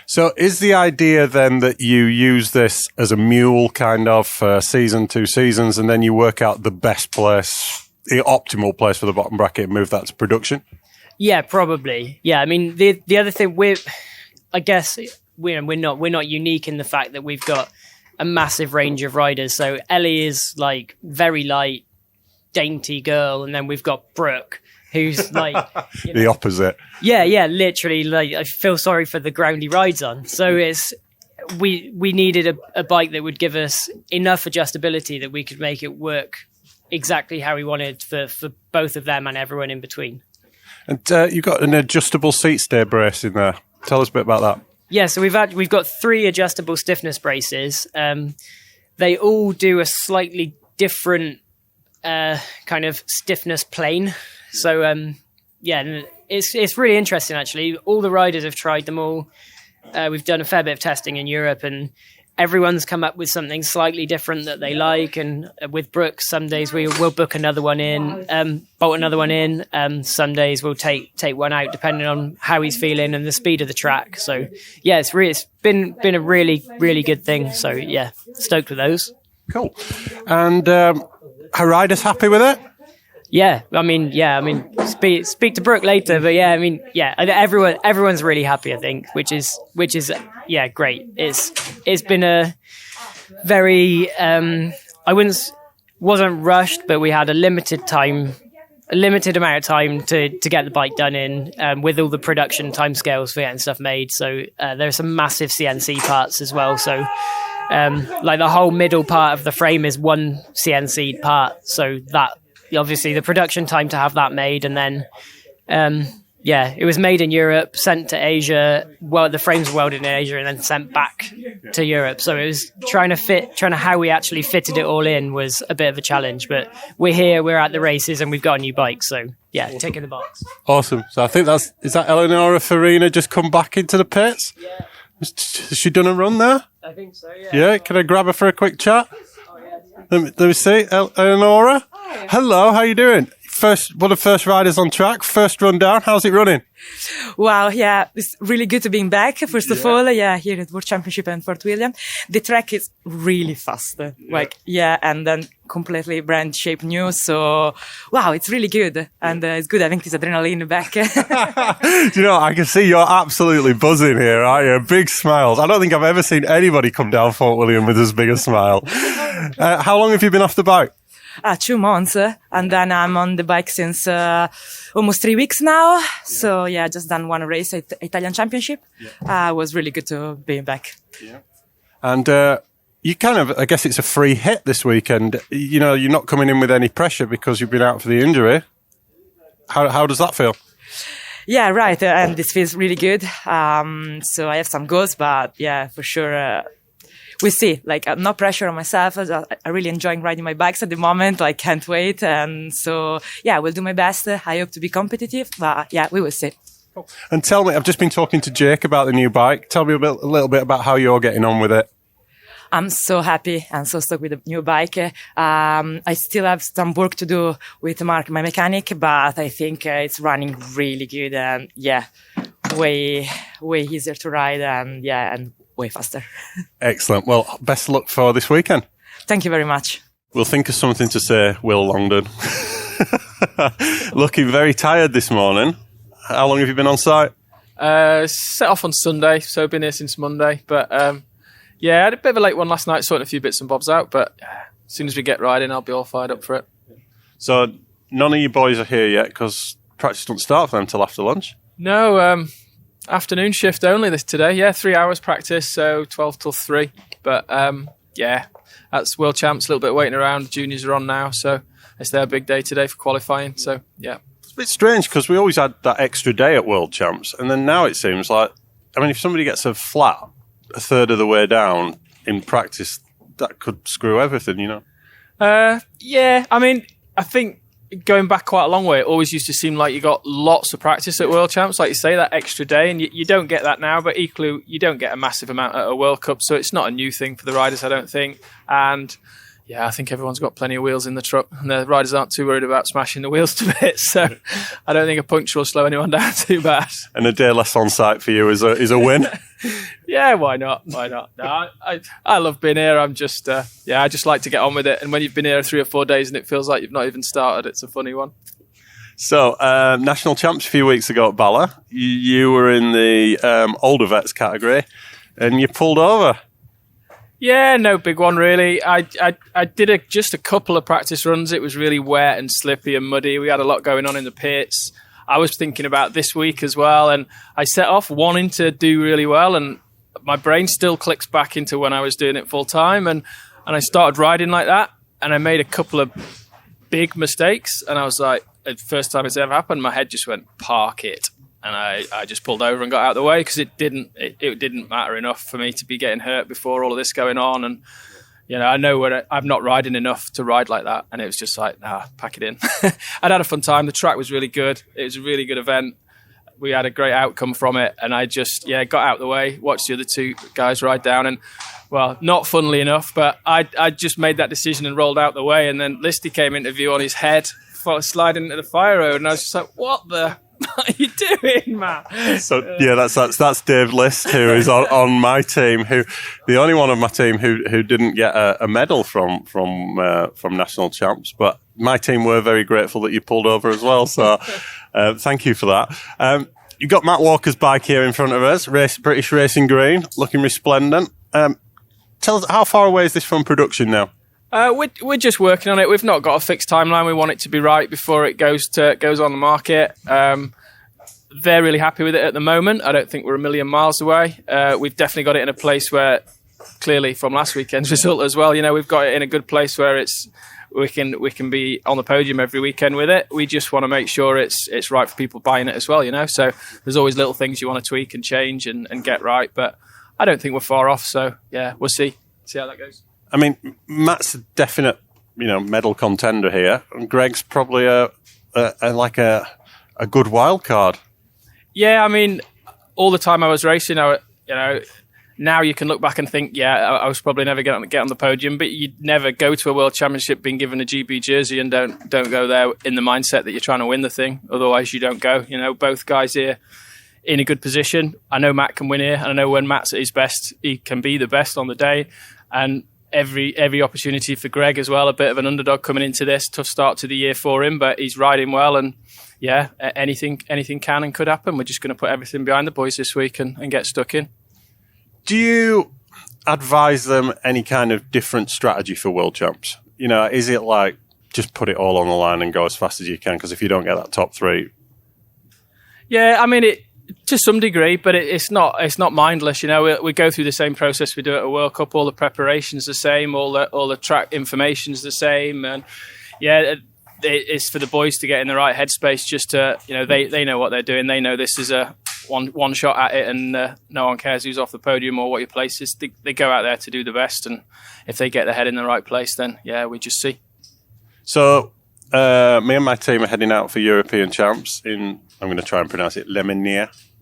So is the idea then that you use this as a mule kind of for season, 2 seasons, and then you work out the best place, the optimal place for the bottom bracket and move that to production? Yeah, probably. Yeah, I mean, the other thing we're not unique in the fact that we've got a massive range of riders. So Ellie is like very light, dainty girl, and then we've got Brooke, who's like the opposite. Yeah, literally. Like, I feel sorry for the ground he rides on. So we needed a bike that would give us enough adjustability that we could make it work exactly how we wanted for both of them and everyone in between. And you've got an adjustable seat stay brace in there. Tell us a bit about that. Yeah, so we've got 3 adjustable stiffness braces. They all do a slightly different kind of stiffness plane. So yeah, it's really interesting actually. All the riders have tried them all. We've done a fair bit of testing in Europe, and everyone's come up with something slightly different that they like. And with Brooke, some days we'll book another one in, bolt another one in. Some days we'll take one out depending on how he's feeling and the speed of the track. So yeah, it's been a really, really good thing. So yeah, stoked with those. Cool. And are riders happy with it? Yeah, I mean, speak to Brooke later, but yeah, I mean, yeah, everyone's really happy, I think, which is yeah, great. It's been a very wasn't rushed, but we had a limited amount of time to get the bike done in, with all the production timescales for getting stuff made. So there's some massive CNC parts as well. So like the whole middle part of the frame is one CNC part, so that. Obviously, the production time to have that made, and then, yeah, it was made in Europe, sent to Asia. Well, the frames were welded in Asia, and then sent back to Europe. So it was trying to how we actually fitted it all in was a bit of a challenge. But we're here, we're at the races, and we've got a new bike. So yeah, ticking the box. Awesome. So I think is that Eleonora Farina just come back into the pits? Yeah. Has she done a run there? I think so. Yeah. Yeah. Can I grab her for a quick chat? Oh, yeah. Let me see, Eleonora. Hello, how you doing? One of the first riders on track, first run down. How's it running? Wow, yeah, it's really good to be back. First of all, yeah, here at World Championship and Fort William. The track is really fast, and then completely brand shape new. So, wow, it's really good. And it's good having this adrenaline back. Do you know, I can see you're absolutely buzzing here, aren't you? Big smiles. I don't think I've ever seen anybody come down Fort William with as big a smile. How long have you been off the bike? 2 months, and then I'm on the bike since almost 3 weeks now. So yeah, just done one race at Italian Championship. Was really good to be back. Yeah. And you kind of, I guess it's a free hit this weekend. You know, you're not coming in with any pressure because you've been out for the injury. How does that feel? Yeah, right. And this feels really good. So I have some goals, but yeah, for sure. We see, like, no pressure on myself. I'm really enjoying riding my bikes at the moment. I can't wait. And so, yeah, we'll do my best. I hope to be competitive, but yeah, we will see. Cool. And tell me, I've just been talking to Jake about the new bike. Tell me a little bit about how you're getting on with it. I'm so happy and so stuck with the new bike. I still have some work to do with Mark, my mechanic, but I think it's running really good and yeah, way easier to ride and yeah, and way faster. Excellent. Well, best of luck for this weekend. Thank you very much. We'll think of something to say, Will Longden. Looking very tired this morning. How long have you been on site? Set off on Sunday, so I've been here since Monday. But yeah, I had a bit of a late one last night, sorting a few bits and bobs out. But as soon as we get riding, I'll be all fired up for it. So none of you boys are here yet because practice doesn't start for them till after lunch? No, afternoon shift only today. Yeah, 3 hours practice, so 12 till 3. But yeah, that's World Champs, a little bit waiting around. Juniors are on now, so it's their big day today for qualifying. So yeah. It's a bit strange because we always had that extra day at World Champs, and then now it seems like, I mean, if somebody gets a flat a third of the way down in practice, that could screw everything, you know. Yeah, I mean, I think going back quite a long way, it always used to seem like you got lots of practice at World Champs, like you say, that extra day, and you don't get that now, but equally you don't get a massive amount at a World Cup, so it's not a new thing for the riders, I don't think. And yeah, I think everyone's got plenty of wheels in the truck, and the riders aren't too worried about smashing the wheels to bits, so I don't think a puncture will slow anyone down too bad. And a day less on site for you is a win. Yeah, why not? Why not? No, I love being here. I'm just, I just like to get on with it. And when you've been here 3 or 4 days and it feels like you've not even started, it's a funny one. So, national champs a few weeks ago at Bala, you were in the older vets category, and you pulled over. Yeah, no big one really. I did just a couple of practice runs. It was really wet and slippy and muddy. We had a lot going on in the pits. I was thinking about this week as well, and I set off wanting to do really well, and my brain still clicks back into when I was doing it full time, and I started riding like that, and I made a couple of big mistakes, and I was like, the first time it's ever happened, my head just went, park it. And I just pulled over and got out of the way because it didn't matter enough for me to be getting hurt before all of this going on. And, you know, I know when I'm not riding enough to ride like that. And it was just like, nah, pack it in. I'd had a fun time. The track was really good. It was a really good event. We had a great outcome from it. And I just, got out of the way, watched the other two guys ride down. And, well, not funnily enough, but I just made that decision and rolled out the way. And then Listy came into view on his head, sliding into the fire road. And I was just like, what the... What are you doing, man? So yeah, that's Dave List, who is on my team. Who the only one of my team who didn't get a medal from national champs, but my team were very grateful that you pulled over as well. So thank you for that. You've got Matt Walker's bike here in front of us, British Racing Green, looking resplendent. Tell us, how far away is this from production now? We're just working on it. We've not got a fixed timeline. We want it to be right before it goes on the market. They're really happy with it at the moment. I don't think we're a million miles away. We've definitely got it in a place where, clearly from last weekend's result as well, we've got it in a good place where we can be on the podium every weekend with it. We just want to make sure it's right for people buying it as well, So there's always little things you want to tweak and change and get right. But I don't think we're far off. So yeah, we'll see how that goes. I mean, Matt's a definite, medal contender here, and Greg's probably a good wild card. Yeah, I mean, all the time I was racing, now you can look back and think, I was probably never going to get on the podium, but you'd never go to a World Championship being given a GB jersey and don't go there in the mindset that you're trying to win the thing. Otherwise, you don't go. Both guys here in a good position. I know Matt can win here, and I know when Matt's at his best, he can be the best on the day, and every opportunity for Greg as well. A bit of an underdog coming into this, tough start to the year for him, but he's riding well, and anything can and could happen. We're just going to put everything behind the boys this week and get stuck in. Do you advise them any kind of different strategy for World Champs? Is it like just put it all on the line and go as fast as you can? Because if you don't get that top three, yeah, I mean it. To some degree, but it's not mindless. We go through the same process we do at a World Cup. All the preparation's the same, all the track information's the same, and it's for the boys to get in the right headspace. Just to they know what they're doing. They know this is a one shot at it, and no one cares who's off the podium or what your place is. They go out there to do the best, and if they get their head in the right place, then we just see. So me and my team are heading out for European champs in. I'm going to try and pronounce it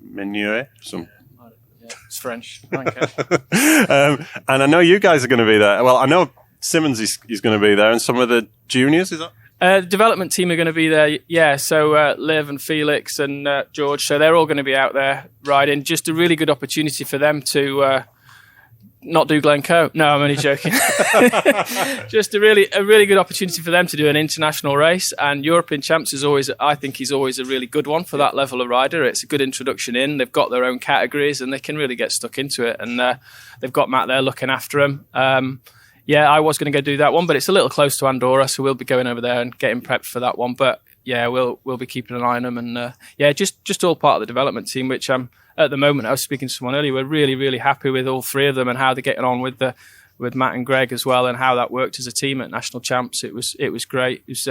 Menure. It's French. And I know you guys are going to be there. Well, I know Simmons is going to be there, and some of the juniors, is that? The development team are going to be there, yeah. So Liv and Felix and George, so they're all going to be out there riding. Just a really good opportunity for them to not do Glencoe. No, I'm only joking. Just a really good opportunity for them to do an international race, and European Champs is always a really good one for that level of rider. It's a good introduction in. They've got their own categories and they can really get stuck into it, and they've got Matt there looking after them. I was going to go do that one, but it's a little close to Andorra, so we'll be going over there and getting prepped for that one. But yeah, we'll be keeping an eye on them, and just all part of the development team, which at the moment, I was speaking to someone earlier, we're really, really happy with all three of them and how they're getting on with Matt and Greg as well, and how that worked as a team at national champs. It was great. It was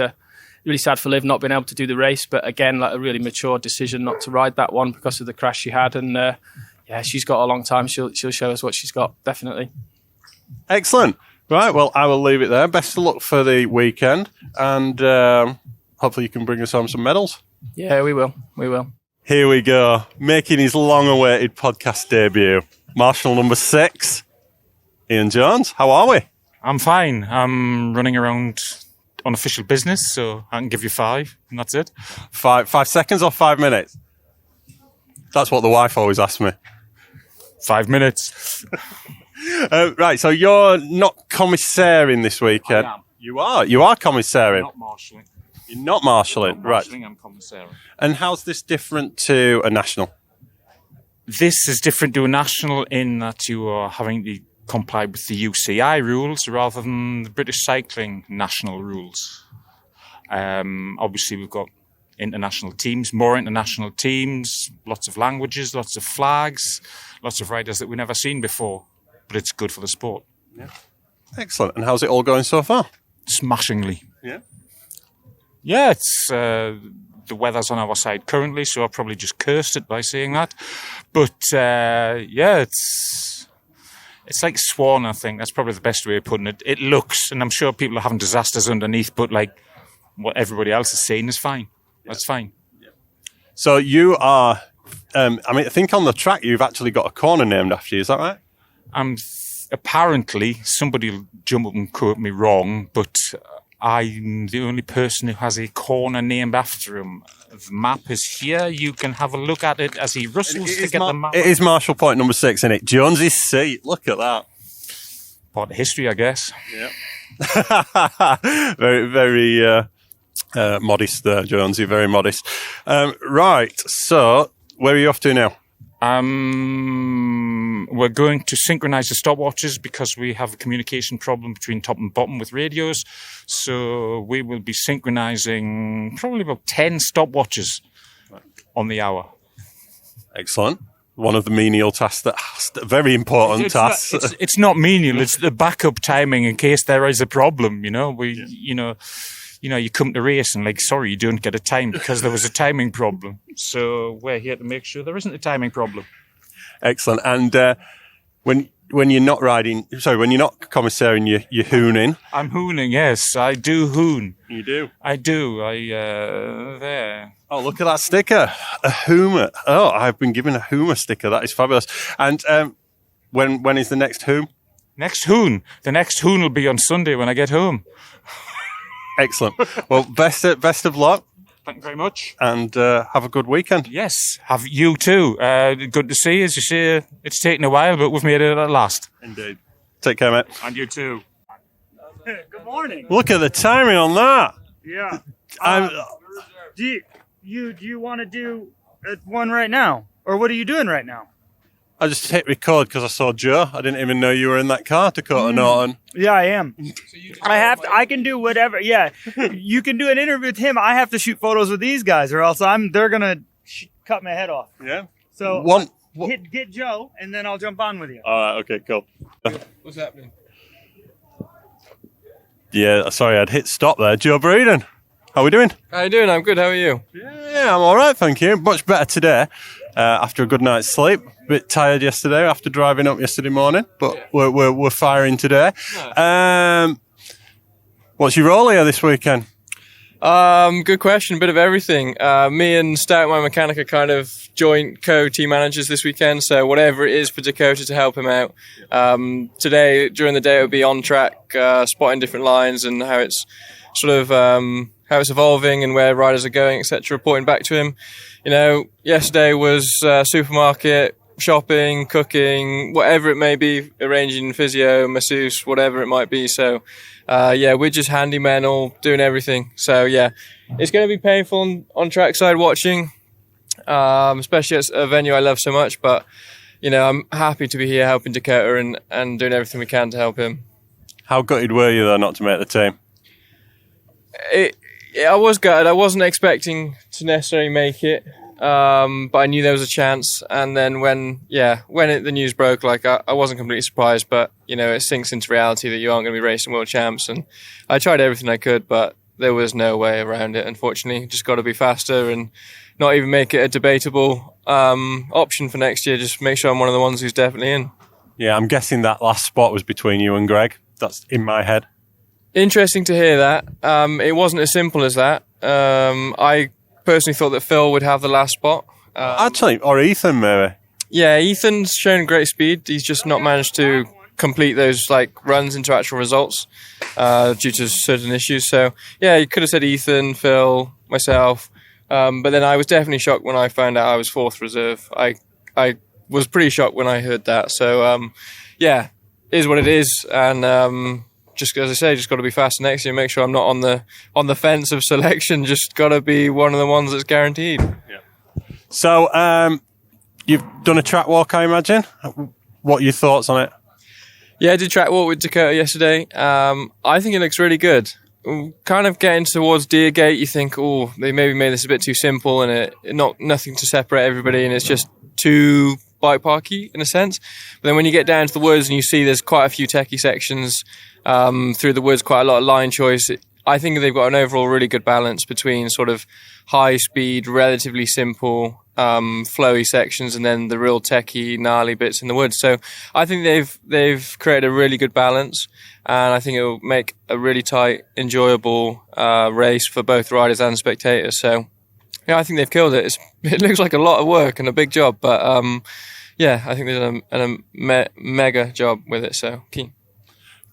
really sad for Liv not being able to do the race, but again, like a really mature decision not to ride that one because of the crash she had. And she's got a long time. She'll show us what she's got, definitely. Excellent. Right, well, I will leave it there. Best of luck for the weekend, and hopefully you can bring us home some medals. Yeah, we will. We will. Here we go, making his long-awaited podcast debut. Marshal number 6, Ian Jones. How are we? I'm fine. I'm running around on official business, so I can give you 5, and that's it. 5 seconds or 5 minutes? That's what the wife always asks me. 5 minutes. Right, so you're not commissaring this weekend. I am. You are commissaring. Not marshalling. You're not marshalling, Not right? marshalling, I'm commissaring. And how's this different to a national? This is different to a national in that you are having to comply with the UCI rules rather than the British Cycling national rules. Obviously, we've got international teams, more international teams, lots of languages, lots of flags, lots of riders that we've never seen before. But it's good for the sport. Yeah. Excellent. And how's it all going so far? Smashingly. Yeah. Yeah, it's the weather's on our side currently, so I probably just cursed it by saying that. But yeah, it's like swan, I think. That's probably the best way of putting it. It looks, and I'm sure people are having disasters underneath, but like what everybody else is saying is fine. That's fine. So you are, I think on the track you've actually got a corner named after you, is that right? Apparently, somebody will jump up and quote me wrong, but I'm the only person who has a corner named after him. The map is here. You can have a look at it as he rustles to get the map. It is Marshall Point number 6, isn't it? Jones's seat. Look at that. Part of history, I guess. Yeah. Very, very modest there, Jonesy. Very modest. Right. So, where are you off to now? We're going to synchronize the stopwatches because we have a communication problem between top and bottom with radios. So we will be synchronizing probably about 10 stopwatches on the hour. Excellent. One of the menial tasks very important tasks. It's not menial. It's the backup timing in case there is a problem. You come to race and sorry, you don't get a time because there was a timing problem. So we're here to make sure there isn't a timing problem. Excellent. And when you're not riding, when you're not commissaring, you're hooning. I'm hooning, yes. I do hoon. You do? I do. There. Oh, look at that sticker. A hoomer. Oh, I've been given a hoomer sticker. That is fabulous. And when is the next hoom? Next hoon? The next hoon will be on Sunday when I get home. Excellent. Well, best of luck. Thank you very much. And have a good weekend. Yes, have you too. Good to see you. As you say, it's taken a while, but we've made it at last. Indeed. Take care, mate. And you too. Good morning. Look at the timing on that. Yeah. Do you want to do one right now? Or what are you doing right now? I just hit record because I saw Joe. I didn't even know you were in that car, Dakota Norton. Yeah, I am. I can do whatever. Yeah, you can do an interview with him. I have to shoot photos with these guys, or else they're gonna cut my head off. Yeah. So get Joe, and then I'll jump on with you. All right. Okay. Cool. What's happening? Yeah. Sorry, I'd hit stop there. Joe Breeden. How are we doing? How you doing? I'm good. How are you? Yeah, I'm all right, thank you. Much better today after a good night's sleep. A bit tired yesterday after driving up yesterday morning, but we're firing today. What's your role here this weekend? Good question. Bit of everything. Me and Stout, my mechanic, are kind of joint co-team managers this weekend. So whatever it is for Dakota to help him out. Today, during the day, it'll be on track, spotting different lines and how it's sort of how it's evolving and where riders are going, etc. Reporting back to him. Yesterday was supermarket, shopping, cooking, whatever it may be, arranging physio, masseuse, whatever it might be. So, we're just handymen all doing everything. So, yeah, it's going to be painful on trackside watching, especially at a venue I love so much. But, I'm happy to be here helping Dakota and doing everything we can to help him. How gutted were you, though, not to make the team? I was gutted. I wasn't expecting to necessarily make it, but I knew there was a chance. And then when the news broke, I wasn't completely surprised. But it sinks into reality that you aren't going to be racing world champs. And I tried everything I could, but there was no way around it. Unfortunately, just got to be faster and not even make it a debatable option for next year. Just make sure I'm one of the ones who's definitely in. Yeah, I'm guessing that last spot was between you and Greg. That's in my head. Interesting to hear that. It wasn't as simple as that. I personally thought that Phil would have the last spot. Actually, or Ethan maybe. Yeah, Ethan's shown great speed. He's just not managed to complete those runs into actual results due to certain issues. So yeah, you could have said Ethan, Phil, myself. But then I was definitely shocked when I found out I was 4th reserve. I was pretty shocked when I heard that. So yeah, is what it is. And just as I say, just got to be faster next year. Make sure I'm not on the fence of selection. Just got to be one of the ones that's guaranteed. Yeah. So you've done a track walk, I imagine. What are your thoughts on it? Yeah, I did track walk with Dakota yesterday. I think it looks really good. Kind of getting towards Deergate, you think, oh, they maybe made this a bit too simple and nothing to separate everybody, and it's just too bike parky in a sense. But then when you get down to the woods and you see there's quite a few techie sections through the woods, quite a lot of line choice, I think they've got an overall really good balance between sort of high speed, relatively simple, flowy sections, and then the real techie, gnarly bits in the woods. So I think they've created a really good balance, and I think it will make a really tight, enjoyable race for both riders and spectators. So yeah, I think they've killed it. It looks like a lot of work and a big job, but yeah, I think they've done a mega job with it. So keen.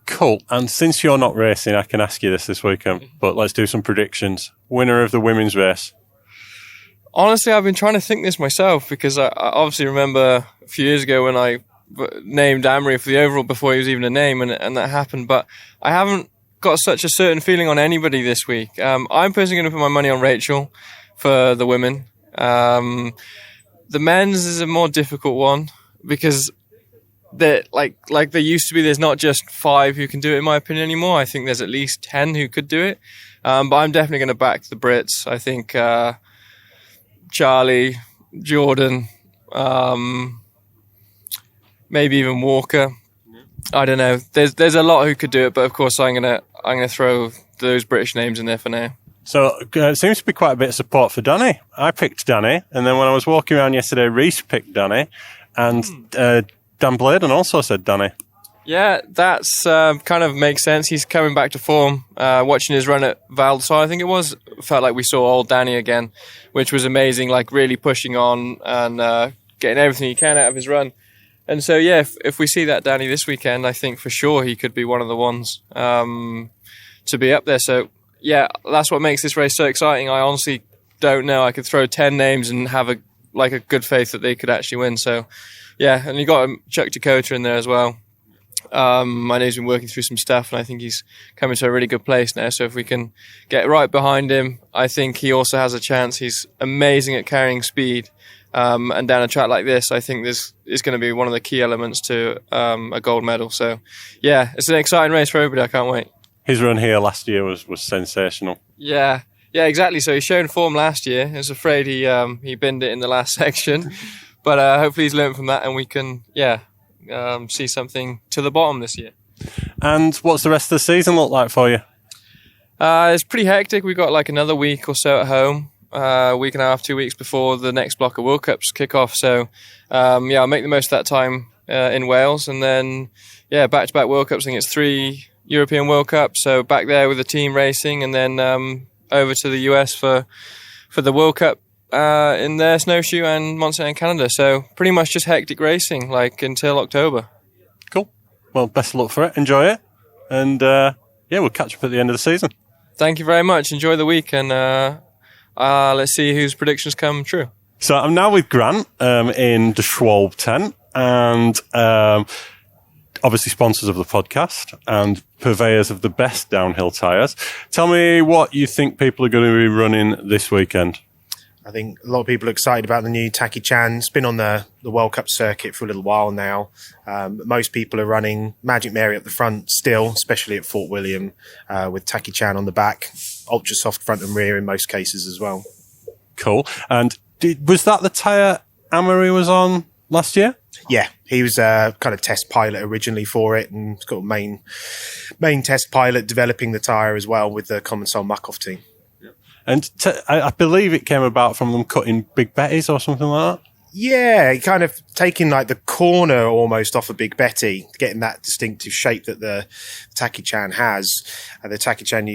Cool. And since you're not racing, I can ask you this weekend, but let's do some predictions. Winner of the women's race? Honestly, I've been trying to think this myself, because I obviously remember a few years ago when I named Amory for the overall before he was even a name, and that happened. But I haven't got such a certain feeling on anybody this week. I'm personally going to put my money on Rachel for the women. The men's is a more difficult one, because that like there used to be, there's not just 5 who can do it in my opinion anymore. I think there's at least 10 who could do it. But I'm definitely going to back the Brits. I think Charlie, Jordan, maybe even Walker. I don't know. There's a lot who could do it, but of course I'm gonna throw those British names in there for now. So it seems to be quite a bit of support for Danny. I picked Danny, and then when I was walking around yesterday, Reece picked Danny, and Dan Bladen also said Danny. Yeah, that's kind of makes sense. He's coming back to form. Watching his run at Val, so I think it was, felt like we saw old Danny again, which was amazing, like really pushing on and getting everything he can out of his run. And so, yeah, if we see that Danny this weekend, I think for sure he could be one of the ones to be up there. So, yeah, that's what makes this race so exciting. I honestly don't know. I could throw 10 names and have a good faith that they could actually win. So, yeah, and you got Chuck Dakota in there as well. I know he's been working through some stuff, and I think he's coming to a really good place now. So if we can get right behind him, I think he also has a chance. He's amazing at carrying speed, and down a track like this, I think this is going to be one of the key elements to a gold medal. So yeah, it's an exciting race for everybody. I can't wait. His run here last year was sensational. Yeah, exactly. So he's shown form last year. I was afraid he binned it in the last section, but hopefully he's learned from that, and we can see something to the bottom this year. And what's the rest of the season look like for you? It's pretty hectic. We've got like another week or so at home, week and a half, 2 weeks before the next block of World Cups kick off. So I'll make the most of that time in Wales, and then back-to-back World Cups. I think it's 3 European World Cups, so back there with the team racing, and then over to the US for the World Cup in their snowshoe and Montserrat in Canada. So pretty much just hectic racing until October. Cool. Well, best of luck for it. Enjoy it. And we'll catch up at the end of the season. Thank you very much. Enjoy the week, and let's see whose predictions come true. So I'm now with Grant in the Schwalbe tent, and obviously sponsors of the podcast and purveyors of the best downhill tyres. Tell me what you think people are going to be running this weekend. I think a lot of people are excited about the new Taki Chan. It's been on the World Cup circuit for a little while now. Most people are running Magic Mary up the front still, especially at Fort William, with Taki Chan on the back. Ultra soft front and rear in most cases as well. Cool. And was that the tyre Amory was on last year? Yeah, he was a kind of test pilot originally for it, and he's got a main test pilot developing the tyre as well with the Common Soul Muck-Off team. And I believe it came about from them cutting Big Betty's or something like that? Yeah, kind of taking like the corner almost off a Big Betty, getting that distinctive shape that the Taki-chan has. The Taki-chan,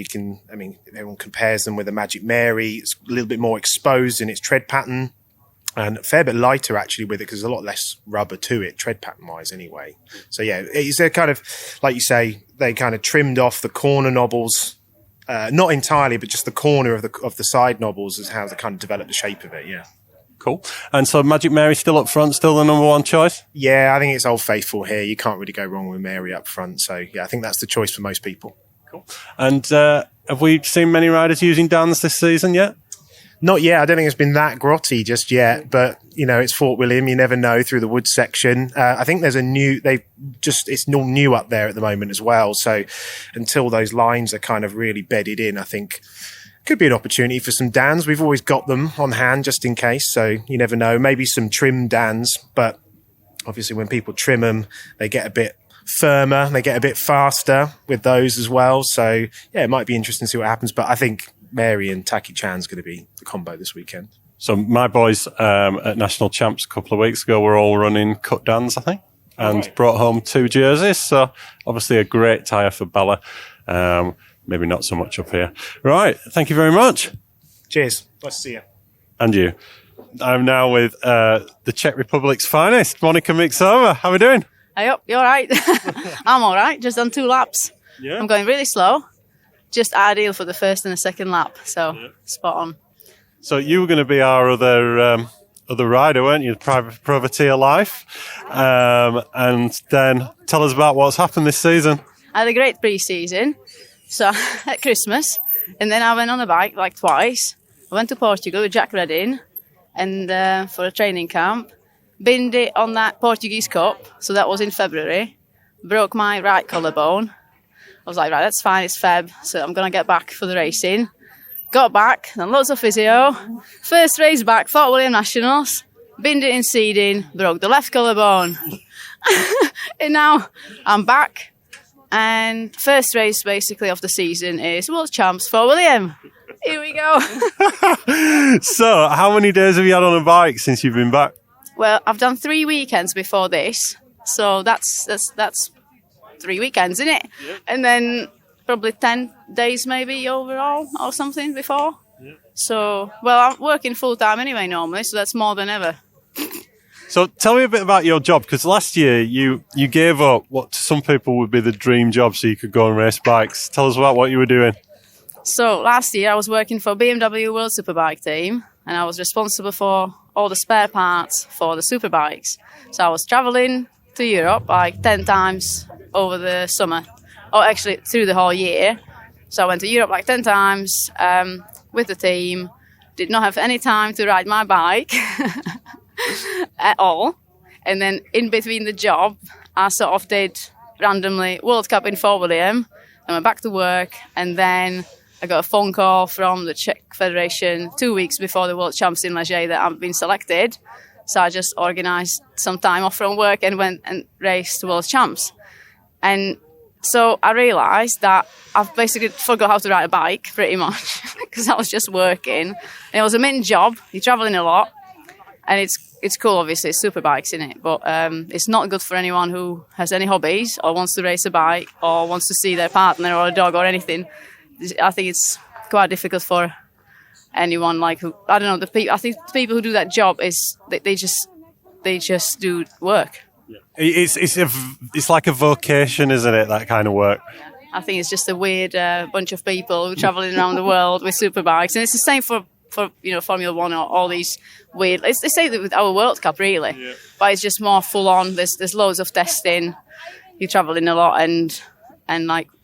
everyone compares them with a Magic Mary. It's a little bit more exposed in its tread pattern and a fair bit lighter actually with it because there's a lot less rubber to it, tread pattern wise anyway. So yeah, it's a kind of, like you say, they kind of trimmed off the corner knobbles. Not entirely, but just the corner of the side knobbles is how they kind of developed the shape of it, yeah. Cool. And so Magic Mary still up front, still the number one choice? Yeah, I think it's Old Faithful here. You can't really go wrong with Mary up front. So, yeah, I think that's the choice for most people. Cool. And have we seen many riders using Dans this season yet? Not yet. I don't think it's been that grotty just yet. But, it's Fort William. You never know through the woods section. I think there's it's all new up there at the moment as well. So until those lines are kind of really bedded in, I think could be an opportunity for some Dans. We've always got them on hand just in case, so you never know. Maybe some trim Dans, but obviously when people trim them, they get a bit firmer, they get a bit faster with those as well. So yeah, it might be interesting to see what happens, but I think Mary and Taki-chan's going to be the combo this weekend. So my boys at National Champs a couple of weeks ago were all running cut Dans, I think, and brought home 2 jerseys. So obviously a great tyre for Bala. Maybe not so much up here. Right. Thank you very much. Cheers. Nice to see you. And you. I'm now with the Czech Republic's finest, Monika Mixova. How are we doing? Hey up, you all right? I'm all right. Just done 2 laps. Yeah. I'm going really slow. Just ideal for the first and the second lap. So spot on. So you were going to be our other rider, weren't you? Privateer Life. And then tell us about what's happened this season. I had a great pre-season. So at Christmas, and then I went on a bike like twice. I went to Portugal with Jack Redding and for a training camp. Binned it on that Portuguese Cup, so that was in February. Broke my right collarbone. I was like, right, that's fine, it's Feb, so I'm going to get back for the racing. Got back, done loads of physio. First race back, Fort William Nationals. Binned it in seeding, broke the left collarbone. And now I'm back. And first race basically of the season is World Champs Fort William. Here we go. So, how many days have you had on a bike since you've been back? Well, I've done 3 weekends before this, so that's 3 weekends, isn't it? Yeah. And then probably 10 days maybe overall or something before. Yeah. So, well, I'm working full time anyway normally, so that's more than ever. So tell me a bit about your job, because last year you gave up what to some people would be the dream job so you could go and race bikes. Tell us about what you were doing. So last year I was working for BMW World Superbike team, and I was responsible for all the spare parts for the superbikes. So I was travelling to Europe like 10 times over the summer, or actually through the whole year. So I went to Europe like 10 times with the team, did not have any time to ride my bike. At all. And then in between the job, I sort of did randomly World Cup in Fort William, and went back to work, and then I got a phone call from the Czech Federation 2 weeks before the World Champs in Leger that I've been selected. So I just organised some time off from work and went and raced the World Champs. And so I realised that I've basically forgot how to ride a bike pretty much because I was just working. And it was a mint job. You're travelling a lot. And it's cool, obviously, it's super bikes in it, but it's not good for anyone who has any hobbies or wants to race a bike or wants to see their partner or a dog or anything. I think it's quite difficult for anyone who, I don't know, I think the people who do that job is they just do work. Yeah. It's like a vocation, isn't it? That kind of work. I think it's just a weird bunch of people who are traveling around the world with super bikes, and it's the same for Formula One or all these weird. They say that with our World Cup, really, but it's just more full on. There's loads of testing. You're traveling a lot, and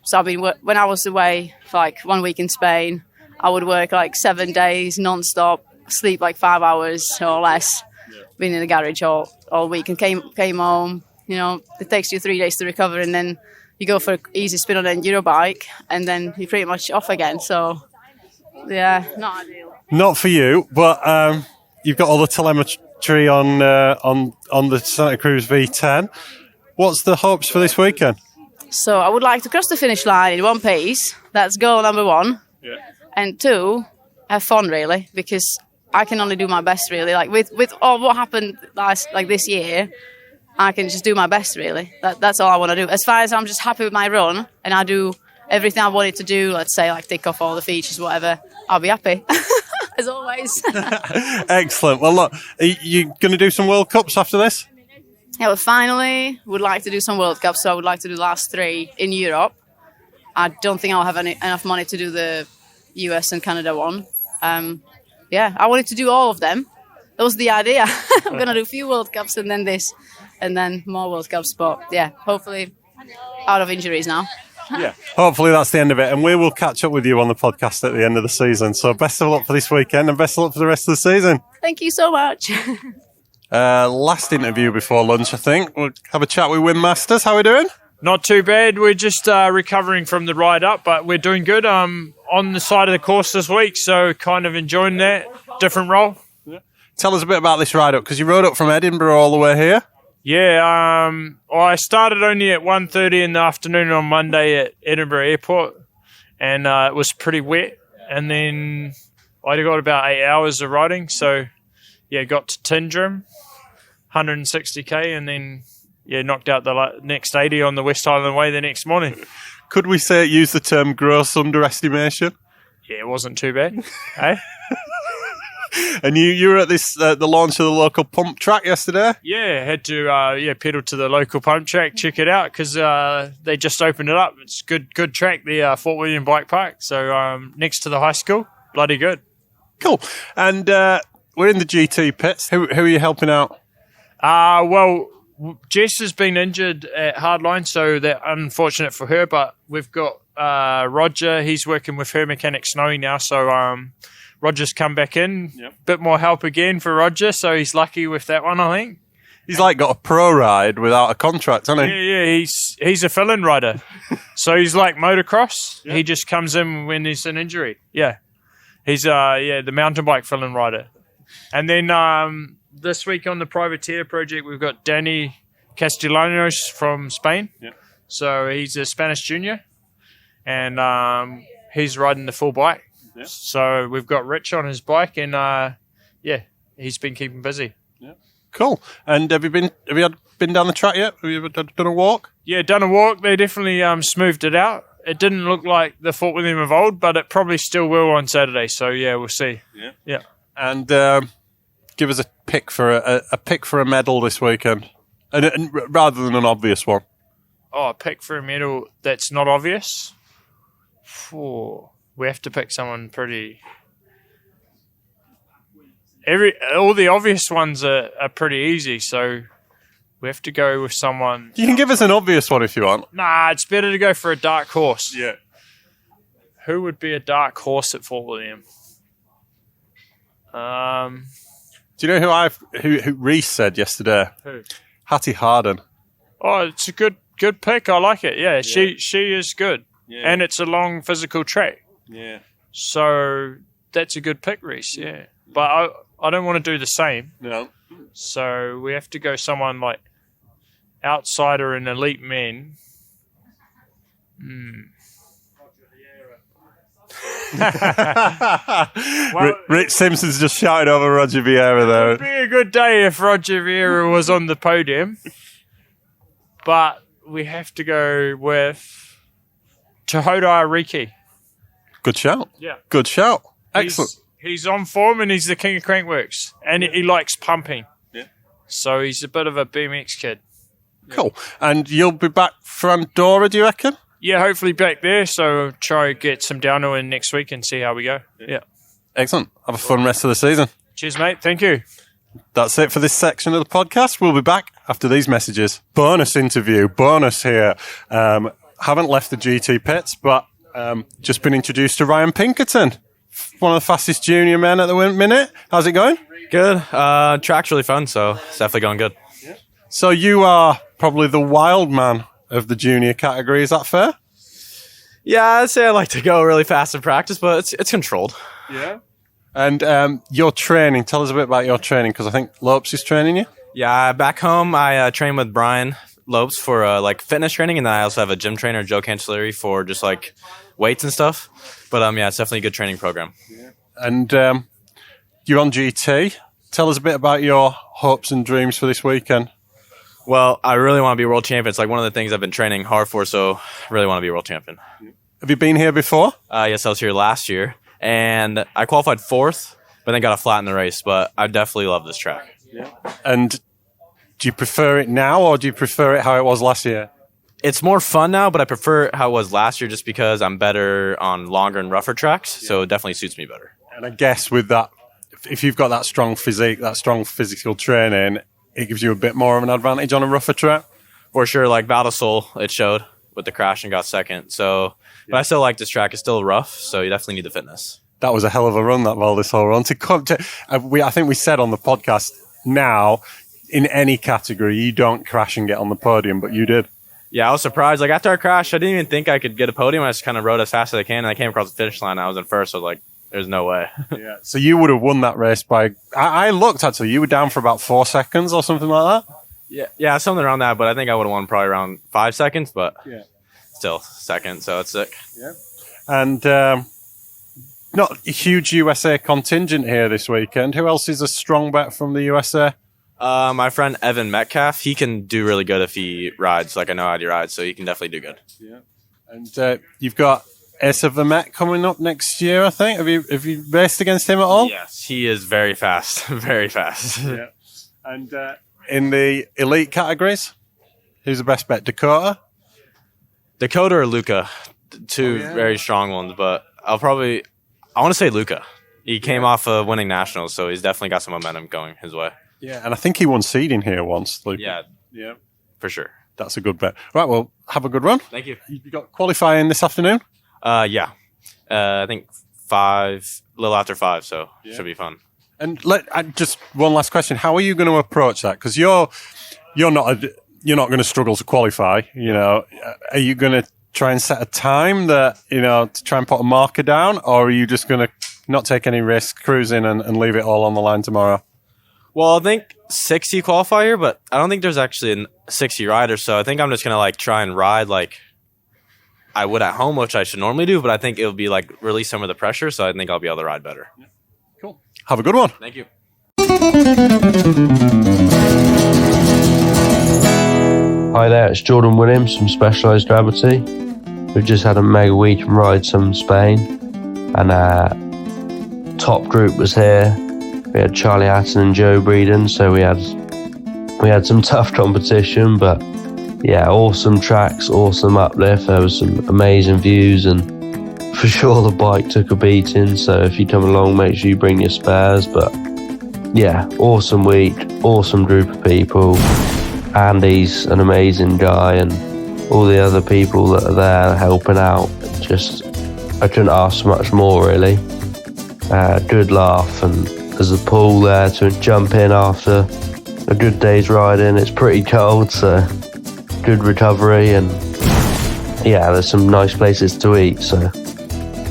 so I've been when I was away for 1 week in Spain, I would work 7 days non-stop, sleep 5 hours or less, been in the garage all week, and came home. It takes you 3 days to recover, and then you go for an easy spin on an Enduro bike, and then you're pretty much off again. So yeah, not ideal. Not for you, but you've got all the telemetry on the Santa Cruz V10. What's the hopes for this weekend? So I would like to cross the finish line in one piece. That's goal number 1. Yeah. And 2, have fun really, because I can only do my best, really. Like with all what happened this year, I can just do my best, really. That's all I want to do. As far as I'm just happy with my run and I do everything I wanted to do, let's say like tick off all the features, whatever, I'll be happy. As always. Excellent. Well, look, are you going to do some World Cups after this? Yeah, well, finally, would like to do some World Cups, so I would like to do the last 3 in Europe. I don't think I'll have enough money to do the US and Canada one. Yeah, I wanted to do all of them. That was the idea. I'm going to do a few World Cups and then this, and then more World Cups. But yeah, hopefully out of injuries now. Yeah. Hopefully that's the end of it, and we will catch up with you on the podcast at the end of the season. So best of luck for this weekend and best of luck for the rest of the season. Thank you so much. Last interview before lunch, I think. We'll have a chat with Win Masters. How are we doing? Not too bad. We're just recovering from the ride up, but we're doing good. On the side of the course this week, so kind of enjoying that different role. Yeah. Tell us a bit about this ride up, because you rode up from Edinburgh all the way here. Yeah, I started only at 1:30 in the afternoon on Monday at Edinburgh Airport, and it was pretty wet. And then I got about 8 hours of riding, so yeah, got to Tyndrum, 160k, and then knocked out the next 80 on the West Highland Way the next morning. Could we use the term gross underestimation? Yeah, it wasn't too bad. Eh? And you were at this the launch of the local pump track yesterday? Yeah, had to pedal to the local pump track, check it out, because they just opened it up. It's good track, the Fort William Bike Park. So next to the high school, bloody good. Cool. And we're in the GT pits. Who are you helping out? Well, Jess has been injured at Hardline, so that's unfortunate for her. But we've got Roger. He's working with her mechanic Snowy now, so Roger's come back in. Yep. Bit more help again for Roger, so he's lucky with that one, I think. He's got a pro ride without a contract, hasn't he? Yeah, he's a fill-in rider. So he's like motocross. Yep. He just comes in when there's an injury. Yeah. He's the mountain bike fill-in rider. And then this week on the privateer project, we've got Danny Castellanos from Spain. Yep. So he's a Spanish junior, and he's riding the full bike. Yep. So we've got Rich on his bike, and he's been keeping busy. Yep. Cool. And have you been down the track yet? Have you done a walk? Yeah, done a walk. They definitely smoothed it out. It didn't look like the Fort William of old, but it probably still will on Saturday. So yeah, we'll see. Yeah. And give us a pick for a medal this weekend, and rather than an obvious one. Oh, a pick for a medal that's not obvious. We have to pick someone pretty. All the obvious ones are pretty easy, so we have to go with someone. You can give us an obvious one if you want. Nah, it's better to go for a dark horse. Yeah. Who would be a dark horse at Fort William? Do you know who Reece said yesterday? Who? Hattie Harden. Oh, it's a good pick. I like it. Yeah. She is good. Yeah. And it's a long physical track. Yeah. So that's a good pick, Reece. Yeah. But I don't want to do the same. No. So we have to go someone like outsider and elite men. Rich Simpson's just shouted over Roger Vieira there. It would be a good day if Roger Vieira was on the podium. But we have to go with Tahnee Riki. Good shout. Yeah. Good shout. Excellent. He's on form and he's the king of crankworks. And he likes pumping. Yeah. So he's a bit of a BMX kid. Cool. And you'll be back for Andorra, do you reckon? Yeah, hopefully back there. So try get some downhill in next week and see how we go. Yeah. Excellent. Have a fun rest of the season. Cheers, mate. Thank you. That's it for this section of the podcast. We'll be back after these messages. Bonus interview. Bonus here. Haven't left the GT pits, but just been introduced to Ryan Pinkerton, one of the fastest junior men at the minute. How's it going? Good. Track's really fun, so it's definitely going good. Yeah. So you are probably the wild man of the junior category. Is that fair? Yeah, I'd say I like to go really fast in practice, but it's controlled. Yeah. And your training, tell us a bit about your training, because I think Lopes is training you. Yeah, back home I train with Brian Lopes for like fitness training, and then I also have a gym trainer, Joe Cancelleri, for just like weights and stuff. But yeah, it's definitely a good training program. Yeah. And you're on GT. Tell us a bit about your hopes and dreams for this weekend. Well, I really want to be world champion. It's like one of the things I've been training hard for, so I really want to be world champion. Have you been here before? Yes, I was here last year, and I qualified 4th, but then got a flat in the race, but I definitely love this track. And do you prefer it now, or do you prefer it how it was last year? It's more fun now, but I prefer how it was last year just because I'm better on longer and rougher tracks, so it definitely suits me better. And I guess with that, if you've got that strong physique, that strong physical training, it gives you a bit more of an advantage on a rougher track? For sure, like Val di Sole, it showed with the crash and got second. So, but I still like this track. It's still rough, so you definitely need the fitness. That was a hell of a run, that Val di Sole run. I think we said on the podcast, now, in any category, you don't crash and get on the podium, but you did. Yeah, I was surprised. Like, after I crashed, I didn't even think I could get a podium. I just kind of rode as fast as I can, and I came across the finish line. I was in first, so I was like, there's no way. Yeah. So you would have won that race by... I looked, actually. You were down for about 4 seconds or something like that? Yeah, something around that, but I think I would have won probably around 5 seconds, but still second, so it's sick. Yeah. And not a huge USA contingent here this weekend. Who else is a strong bet from the USA? My friend Evan Metcalf, he can do really good if he rides. Like, I know how he rides, so he can definitely do good. Yeah. And you've got Asa Vermette coming up next year, I think. Have you raced against him at all? Yes, he is very fast. Very fast. Yeah. And in the elite categories, who's the best bet? Dakota or Luca? Two very strong ones, but I want to say Luca. He came off of winning nationals, so he's definitely got some momentum going his way. Yeah, and I think he won seeding here once, Luca. Yeah, for sure. That's a good bet. Right, well, have a good run. Thank you. You got qualifying this afternoon? I think 5, a little after 5, so should be fun. And just one last question: how are you going to approach that? Because you're not going to struggle to qualify. You know, are you going to try and set a time that to try and put a marker down, or are you just going to not take any risk, cruise in, and leave it all on the line tomorrow? Well, I think 60 qualify here, but I don't think there's actually a 60 rider, so I think I'm just going to try and ride like I would at home, which I should normally do, but I think it'll be release some of the pressure, so I think I'll be able to ride better. Yeah. Cool. Have a good one. Thank you. Hi there, it's Jordan Williams from Specialised Gravity. We've just had a mega week and ride some Spain, and our top group was here. We had Charlie Hatton and Joe Breeden, so we had some tough competition, but yeah, awesome tracks, awesome uplift. There was some amazing views, and for sure the bike took a beating, so if you come along, make sure you bring your spares. But yeah, awesome week, awesome group of people. Andy's an amazing guy, and all the other people that are there helping out. I couldn't ask much more, really. Good laugh, and there's a pool there to jump in after a good day's riding. It's pretty cold, so good recovery, and yeah, there's some nice places to eat, so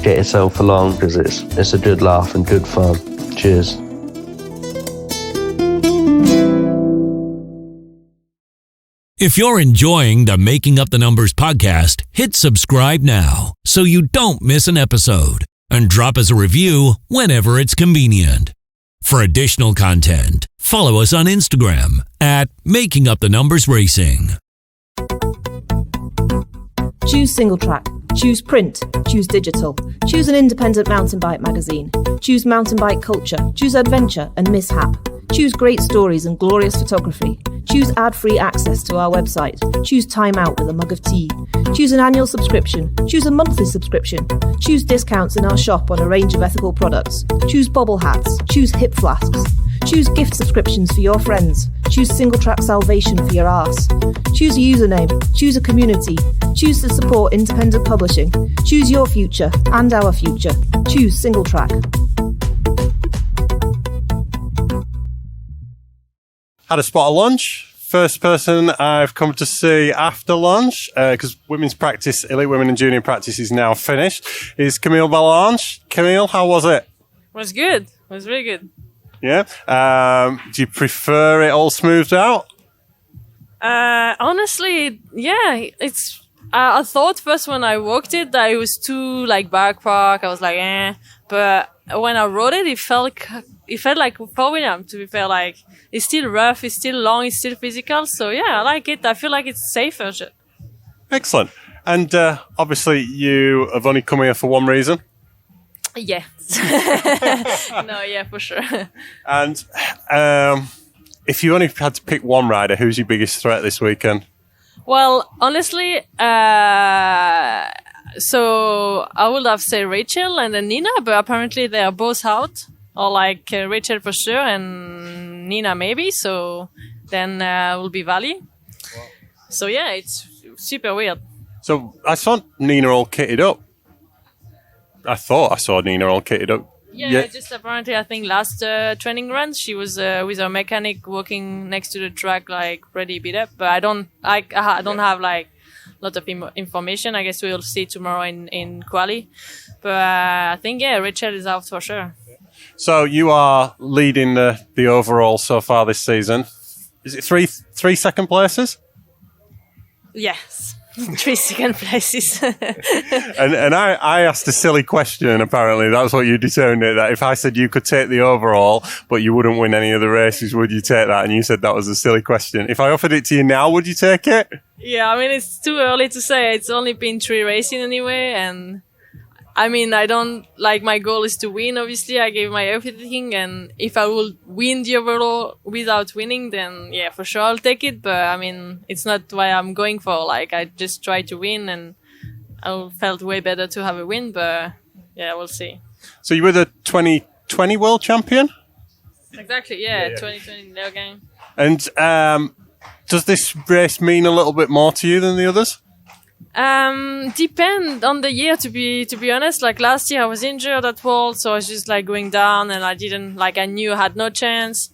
get yourself along because it's a good laugh and good fun. Cheers. If you're enjoying the Making Up the Numbers podcast, hit subscribe now so you don't miss an episode, and drop us a review whenever it's convenient. For additional content, follow us on Instagram at Making Up the Numbers Racing. Choose single track. Choose print. Choose digital. Choose an independent mountain bike magazine. Choose mountain bike culture. Choose adventure and mishap. Choose great stories and glorious photography. Choose ad-free access to our website. Choose time out with a mug of tea. Choose an annual subscription. Choose a monthly subscription. Choose discounts in our shop on a range of ethical products. Choose bobble hats. Choose hip flasks. Choose gift subscriptions for your friends. Choose single track salvation for your arse. Choose a username. Choose a community. Choose to support independent publishing. Choose your future and our future. Choose single track. Had a spot of lunch. First person I've come to see after lunch, because women's practice, elite women and junior practice is now finished, is Camille Balanche. Camille, how was it? It was good. It was really good. Yeah? Do you prefer it all smoothed out? Honestly, yeah. It's. I thought first when I walked it that it was too backpack. I was like, eh. But when I rode it, it it felt like for William, to be fair, like it's still rough, it's still long, it's still physical. So yeah, I like it. I feel like it's safer. Excellent. And obviously, you have only come here for one reason. Yeah. No, yeah, for sure. And if you only had to pick one rider, who's your biggest threat this weekend? Well, honestly, so I would have said Rachel and then Nina, but apparently they are both out. Or like Rachel for sure and Nina maybe. So then will be Valley. Wow. So yeah, it's super weird. So I saw Nina all kitted up. I thought I saw Nina all kitted up. Yeah, just apparently I think last training run she was with her mechanic walking next to the track like pretty beat up. But I don't have like a lot of information. I guess we'll see tomorrow in quali. But I think Rachel is out for sure. So you are leading the overall so far this season. Is it three second places? Yes. 3 second places. and I asked a silly question, apparently. That's what you determined it, that if I said you could take the overall, but you wouldn't win any of the races, would you take that? And you said that was a silly question. If I offered it to you now, would you take it? Yeah, I mean, it's too early to say. It's only been 3 races anyway, and I mean, I don't, like, my goal is to win, obviously. I gave my everything, and if I will win the overall without winning, then, yeah, for sure I'll take it. But, I mean, it's not what I'm going for. Like, I just try to win, and I felt way better to have a win, but, yeah, we'll see. So you were the 2020 world champion? Exactly, yeah. 2020 Leo game. And does this race mean a little bit more to you than the others? Depend on the year, to be honest. Like last year I was injured at World, so I was just like going down and I knew I had no chance.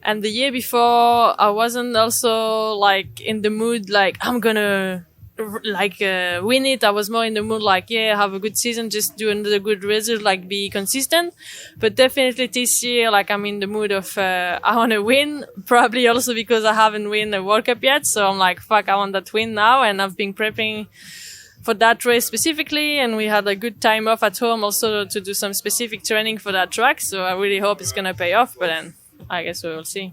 And the year before I wasn't also like in the mood like I'm gonna win it. I was more in the mood like, yeah, have a good season, just do another good result, like be consistent. But definitely this year, like I'm in the mood of I want to win, probably also because I haven't won a World Cup yet. So I'm like, fuck, I want that win now. And I've been prepping for that race specifically, and we had a good time off at home also to do some specific training for that track. So I really hope it's going to pay off, but then I guess we will see.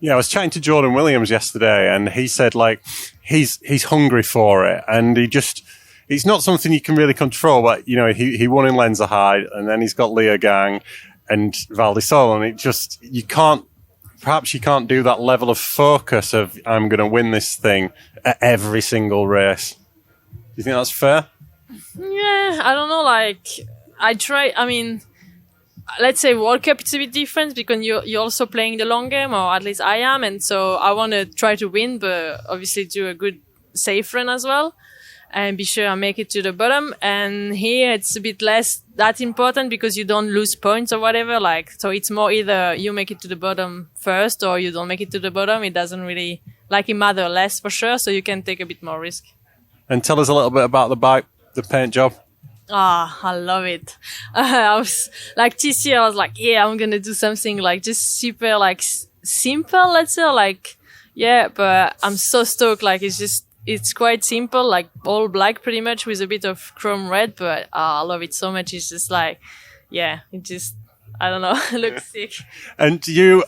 Yeah, I was chatting to Jordan Williams yesterday, and he said like he's hungry for it, and it's not something you can really control. But you know, he won in Lenzerheide, and then he's got Leogang and Val di Sole, and you can't do that level of focus of I'm going to win this thing at every single race. Do you think that's fair? Yeah, I don't know. Like I try. I mean, let's say World Cup, it's a bit different because you're also playing the long game, or at least I am, and so I want to try to win, but obviously do a good safe run as well, and be sure I make it to the bottom. And here it's a bit less that important because you don't lose points or whatever. Like, so it's more either you make it to the bottom first or you don't make it to the bottom. It doesn't really, like, it matter less for sure, so you can take a bit more risk. And tell us a little bit about the bike, the paint job. I love it. I was like, this year I was like, yeah, I'm going to do something like just super like simple, let's say, like, yeah, but I'm so stoked. Like, it's quite simple, like all black pretty much with a bit of chrome red, but I love it so much. It's just like, yeah, it just, I don't know, it looks sick. And you're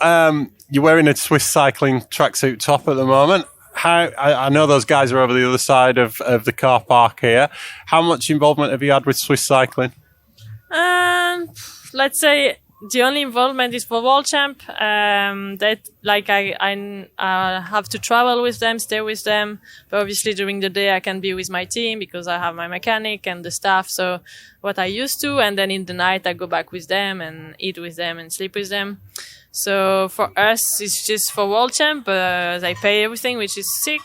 wearing a Swiss cycling tracksuit top at the moment. I know those guys are over the other side of the car park here. How much involvement have you had with Swiss cycling? Let's say the only involvement is for World Champ. That like I have to travel with them, stay with them. But obviously during the day I can be with my team because I have my mechanic and the staff. So what I used to, and then in the night I go back with them and eat with them and sleep with them. So for us, it's just for World Champ, they pay everything, which is sick.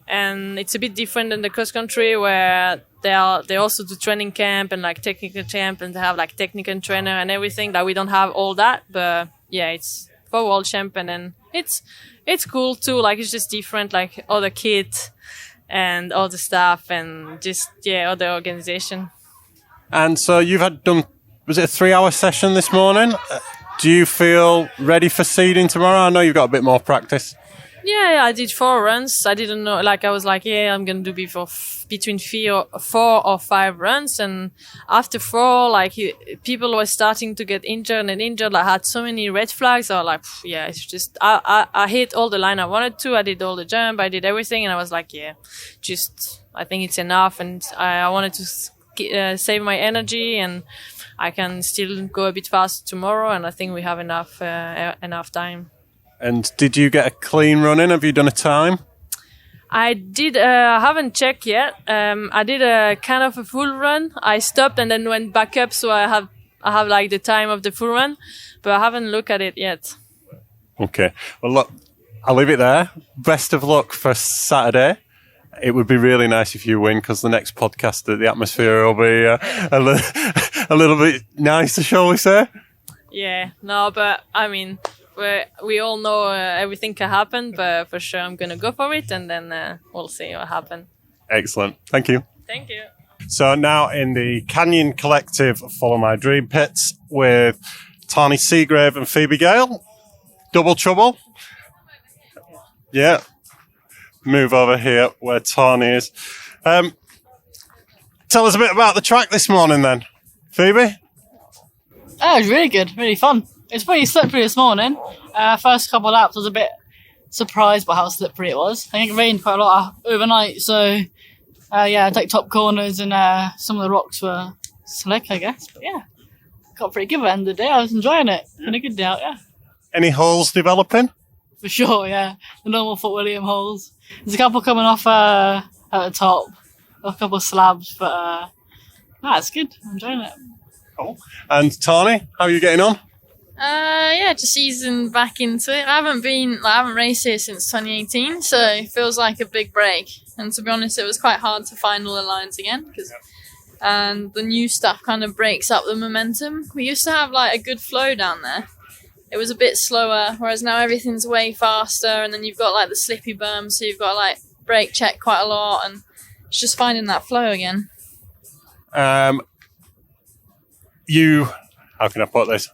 And it's a bit different than the cross country where they also do training camp and like technical camp, and they have like technical trainer and everything that we don't have all that. But yeah, it's for World Champ, and then it's cool too. Like, it's just different, like all the kit and all the stuff and just, yeah, other organization. And so you've done, was it a 3-hour session this morning? Do you feel ready for seeding tomorrow? I know you've got a bit more practice. Yeah, I did 4 runs. I didn't know, like, I was like, yeah, I'm going to do between 4 or 5 runs. And after 4, like, people were starting to get injured. I had so many red flags. I was like, yeah, it's just, I hit all the line I wanted to. I did all the jump. I did everything. And I was like, yeah, just, I think it's enough. And I wanted to save my energy, and I can still go a bit faster tomorrow. And I think we have enough time. And did you get a clean run in? Have you done a time? I did. I haven't checked yet. I did a kind of a full run. I stopped and then went back up, so I have like the time of the full run, but I haven't looked at it yet. Okay. Well, look, I'll leave it there. Best of luck for Saturday. It would be really nice if you win, because the next podcast, the atmosphere will be a little bit nicer, shall we say? Yeah. No, but I mean, we all know everything can happen, but for sure I'm going to go for it, and then we'll see what happens. Excellent. Thank you. Thank you. So now in the Canyon Collective Follow My Dream pits with Tahnee Seagrave and Phoebe Gale. Double trouble. Yeah. Move over here where Tahnee is. Tell us a bit about the track this morning then, Phoebe. Oh, it was really good, really fun. It's pretty slippery this morning. First couple of laps, I was a bit surprised by how slippery it was. I think it rained quite a lot overnight, so I take top corners, and some of the rocks were slick, I guess. But yeah, got pretty good at the end of the day. I was enjoying it. Been a good day out, yeah. Any holes developing? For sure, yeah. The normal Fort William holes. There's a couple coming off at the top, a couple of slabs, but it's good. I'm enjoying it. Cool. And Tahnee, how are you getting on? Just easing back into it. I haven't raced here since 2018, so it feels like a big break. And to be honest, it was quite hard to find all the lines again, and the new stuff kind of breaks up the momentum. We used to have like a good flow down there. It was a bit slower, whereas now everything's way faster, and then you've got like the slippy berms, so you've got to like brake check quite a lot, and it's just finding that flow again. How can I put this?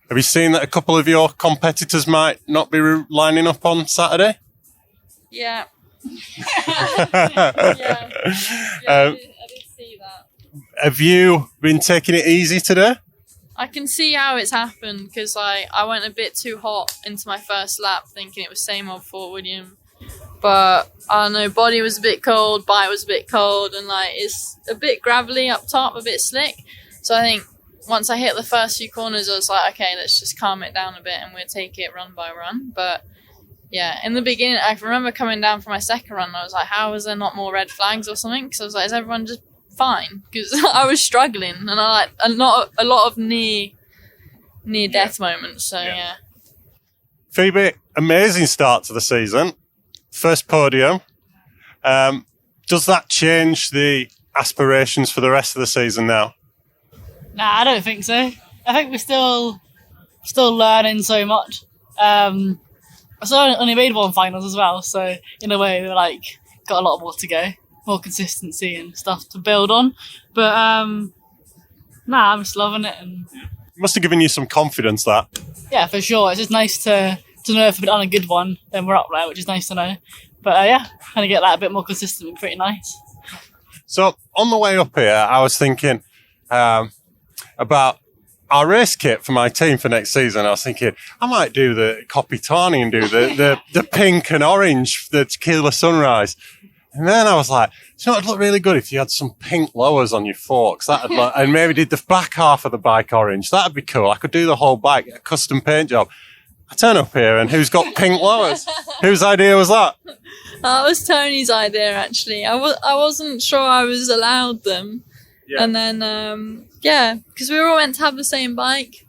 Have you seen that a couple of your competitors might not be lining up on Saturday? Yeah. I did see that. Have you been taking it easy today? I can see how it's happened, because I went a bit too hot into my first lap, thinking it was same old Fort William. But I don't know, body was a bit cold, bike was a bit cold, and like it's a bit gravelly up top, a bit slick. So I think once I hit the first few corners, I was like, okay, let's just calm it down a bit and we'll take it run by run. But yeah, in the beginning, I remember coming down for my second run, and I was like, how is there not more red flags or something? Because I was like, is everyone just fine? Because I was struggling, and I a lot of near death moments. So yeah. Phoebe, amazing start to the season. First podium. Does that change the aspirations for the rest of the season now? Nah, I don't think so. I think we're still learning so much. I only made 1 finals as well, so in a way we're like got a lot more to go, more consistency and stuff to build on. But I'm just loving it, and it must have given you some confidence, that. Yeah, for sure. It's just nice to know if we're on a good one, then we're up there, which is nice to know. But trying to get that a bit more consistent would be pretty nice. So on the way up here, I was thinking about our race kit for my team for next season. I was thinking I might do the copy Tahnee and do the pink and orange, the Tequila Sunrise. And then I was like, it'd look really good if you had some pink lowers on your forks. And maybe did the back half of the bike orange. That'd be cool. I could do the whole bike, a custom paint job. I turn up here, and who's got pink lowers? Whose idea was that? That was Tony's idea, actually. I wasn't sure I was allowed them. Yeah. And then, because we were all meant to have the same bike.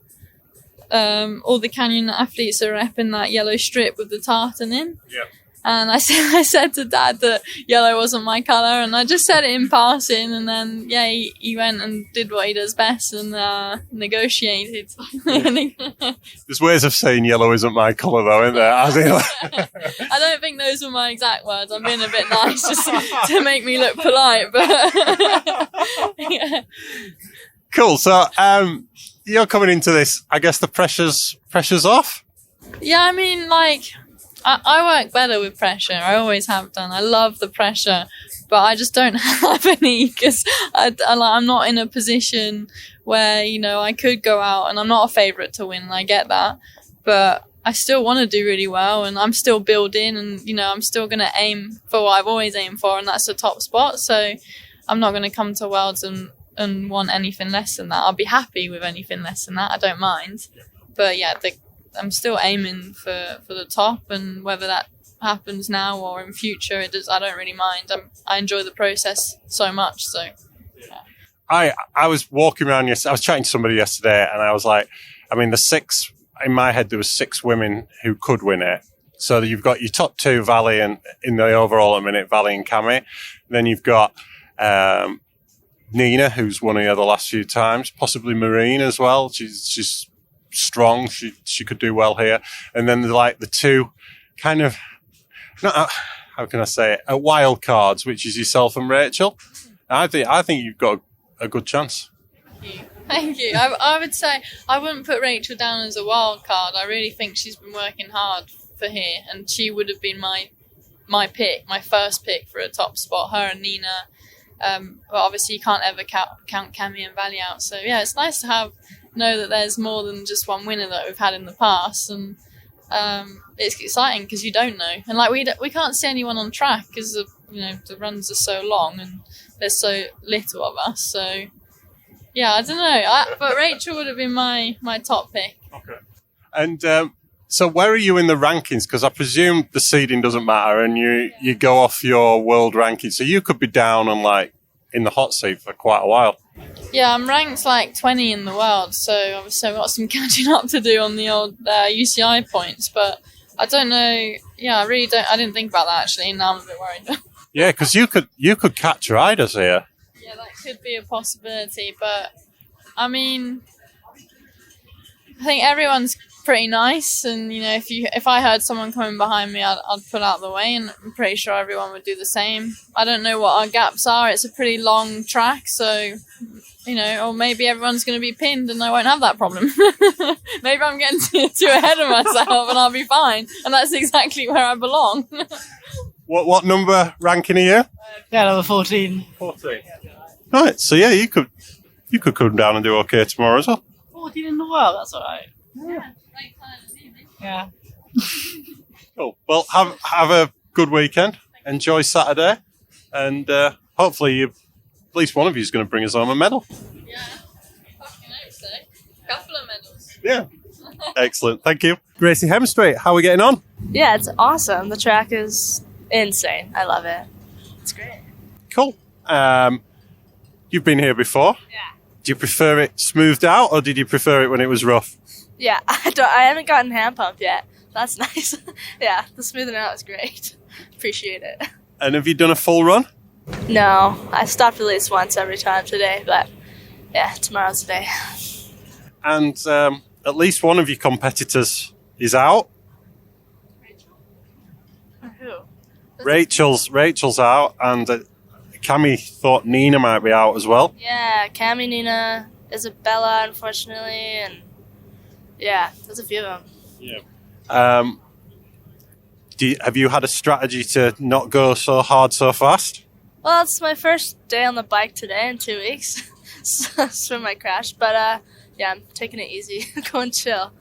All the Canyon athletes are repping that yellow strip with the tartan in. Yeah. And I said to Dad that yellow wasn't my colour, and I just said it in passing, and then, he went and did what he does best and negotiated. There's ways of saying yellow isn't my colour, though, isn't there? I don't think those were my exact words. I'm being a bit nice just to make me look polite, but... yeah. Cool. So, you're coming into this, I guess the pressure's off? Yeah, I mean, I work better with pressure. I always have done. I love the pressure, but I just don't have any because I'm not in a position where, you know, I could go out, and I'm not a favourite to win, and I get that. But I still want to do really well, and I'm still building, and, you know, I'm still going to aim for what I've always aimed for, and that's the top spot. So I'm not going to come to Worlds and want anything less than that. I'll be happy with anything less than that. I don't mind. But yeah, I'm still aiming for the top, and whether that happens now or in future, I don't really mind. I enjoy the process so much. So yeah. I was walking around yesterday. I was chatting to somebody yesterday, and I was like, I mean, in my head, there was 6 women who could win it. So you've got your top 2, Valley, and in the overall at the minute, Valley and Cammy. Then you've got Nina, who's won here the last few times, possibly Marine as well. She's strong. She could do well here. And then like the 2 kind of, how can I say it, wild cards, which is yourself and Rachel. I think you've got a good chance. Thank you. I would say I wouldn't put Rachel down as a wild card. I really think she's been working hard for here, and she would have been my first pick for a top spot, her and Nina. But obviously you can't ever count Cammy and Valley out. So yeah, it's nice to know that there's more than just one winner that we've had in the past, and it's exciting because you don't know, and like we can't see anyone on track because the runs are so long and there's so little of us. So yeah, I don't know. But Rachel would have been my top pick. Okay. And so where are you in the rankings? Because I presume the seeding doesn't matter, and you go off your world ranking. So you could be down on like in the hot seat for quite a while. Yeah, I'm ranked like 20 in the world, so obviously I've got some catching up to do on the old UCI points. But I don't know. Yeah, I didn't think about that actually, and now I'm a bit worried. Yeah, because you could catch riders here. Yeah, that could be a possibility, but I mean, I think everyone's pretty nice, and if I heard someone coming behind me, I'd pull out the way, and I'm pretty sure everyone would do the same. I don't know what our gaps are. It's a pretty long track, so or maybe everyone's going to be pinned and I won't have that problem. Maybe I'm getting too ahead of myself and I'll be fine, and that's exactly where I belong. What number ranking are you? Yeah, number 14. 14. Right, so yeah, you could come down and do okay tomorrow as well. 14 in the world, that's all right. Yeah. Cool. Well, have a good weekend. Enjoy Saturday, and hopefully at least one of you is going to bring us home a medal. Yeah, fucking hope so. A couple of medals. Yeah. Excellent. Thank you. Gracie Hemstreet, how are we getting on? Yeah, it's awesome. The track is insane. I love it. It's great. Cool. You've been here before. Yeah. Do you prefer it smoothed out, or did you prefer it when it was rough? Yeah, I haven't gotten hand pump yet. That's nice. Yeah, the smoothing out is great. Appreciate it. And have you done a full run? No, I stopped at least once every time today, but yeah, tomorrow's the day. And at least one of your competitors is out. Who? Rachel's out, and Cammy thought Nina might be out as well. Yeah, Cammy, Nina, Isabella, unfortunately, and yeah, there's a few of them. Yeah. Have you had a strategy to not go so hard so fast? Well, it's my first day on the bike today in 2 weeks. That's when I crashed. But yeah, I'm taking it easy, going chill.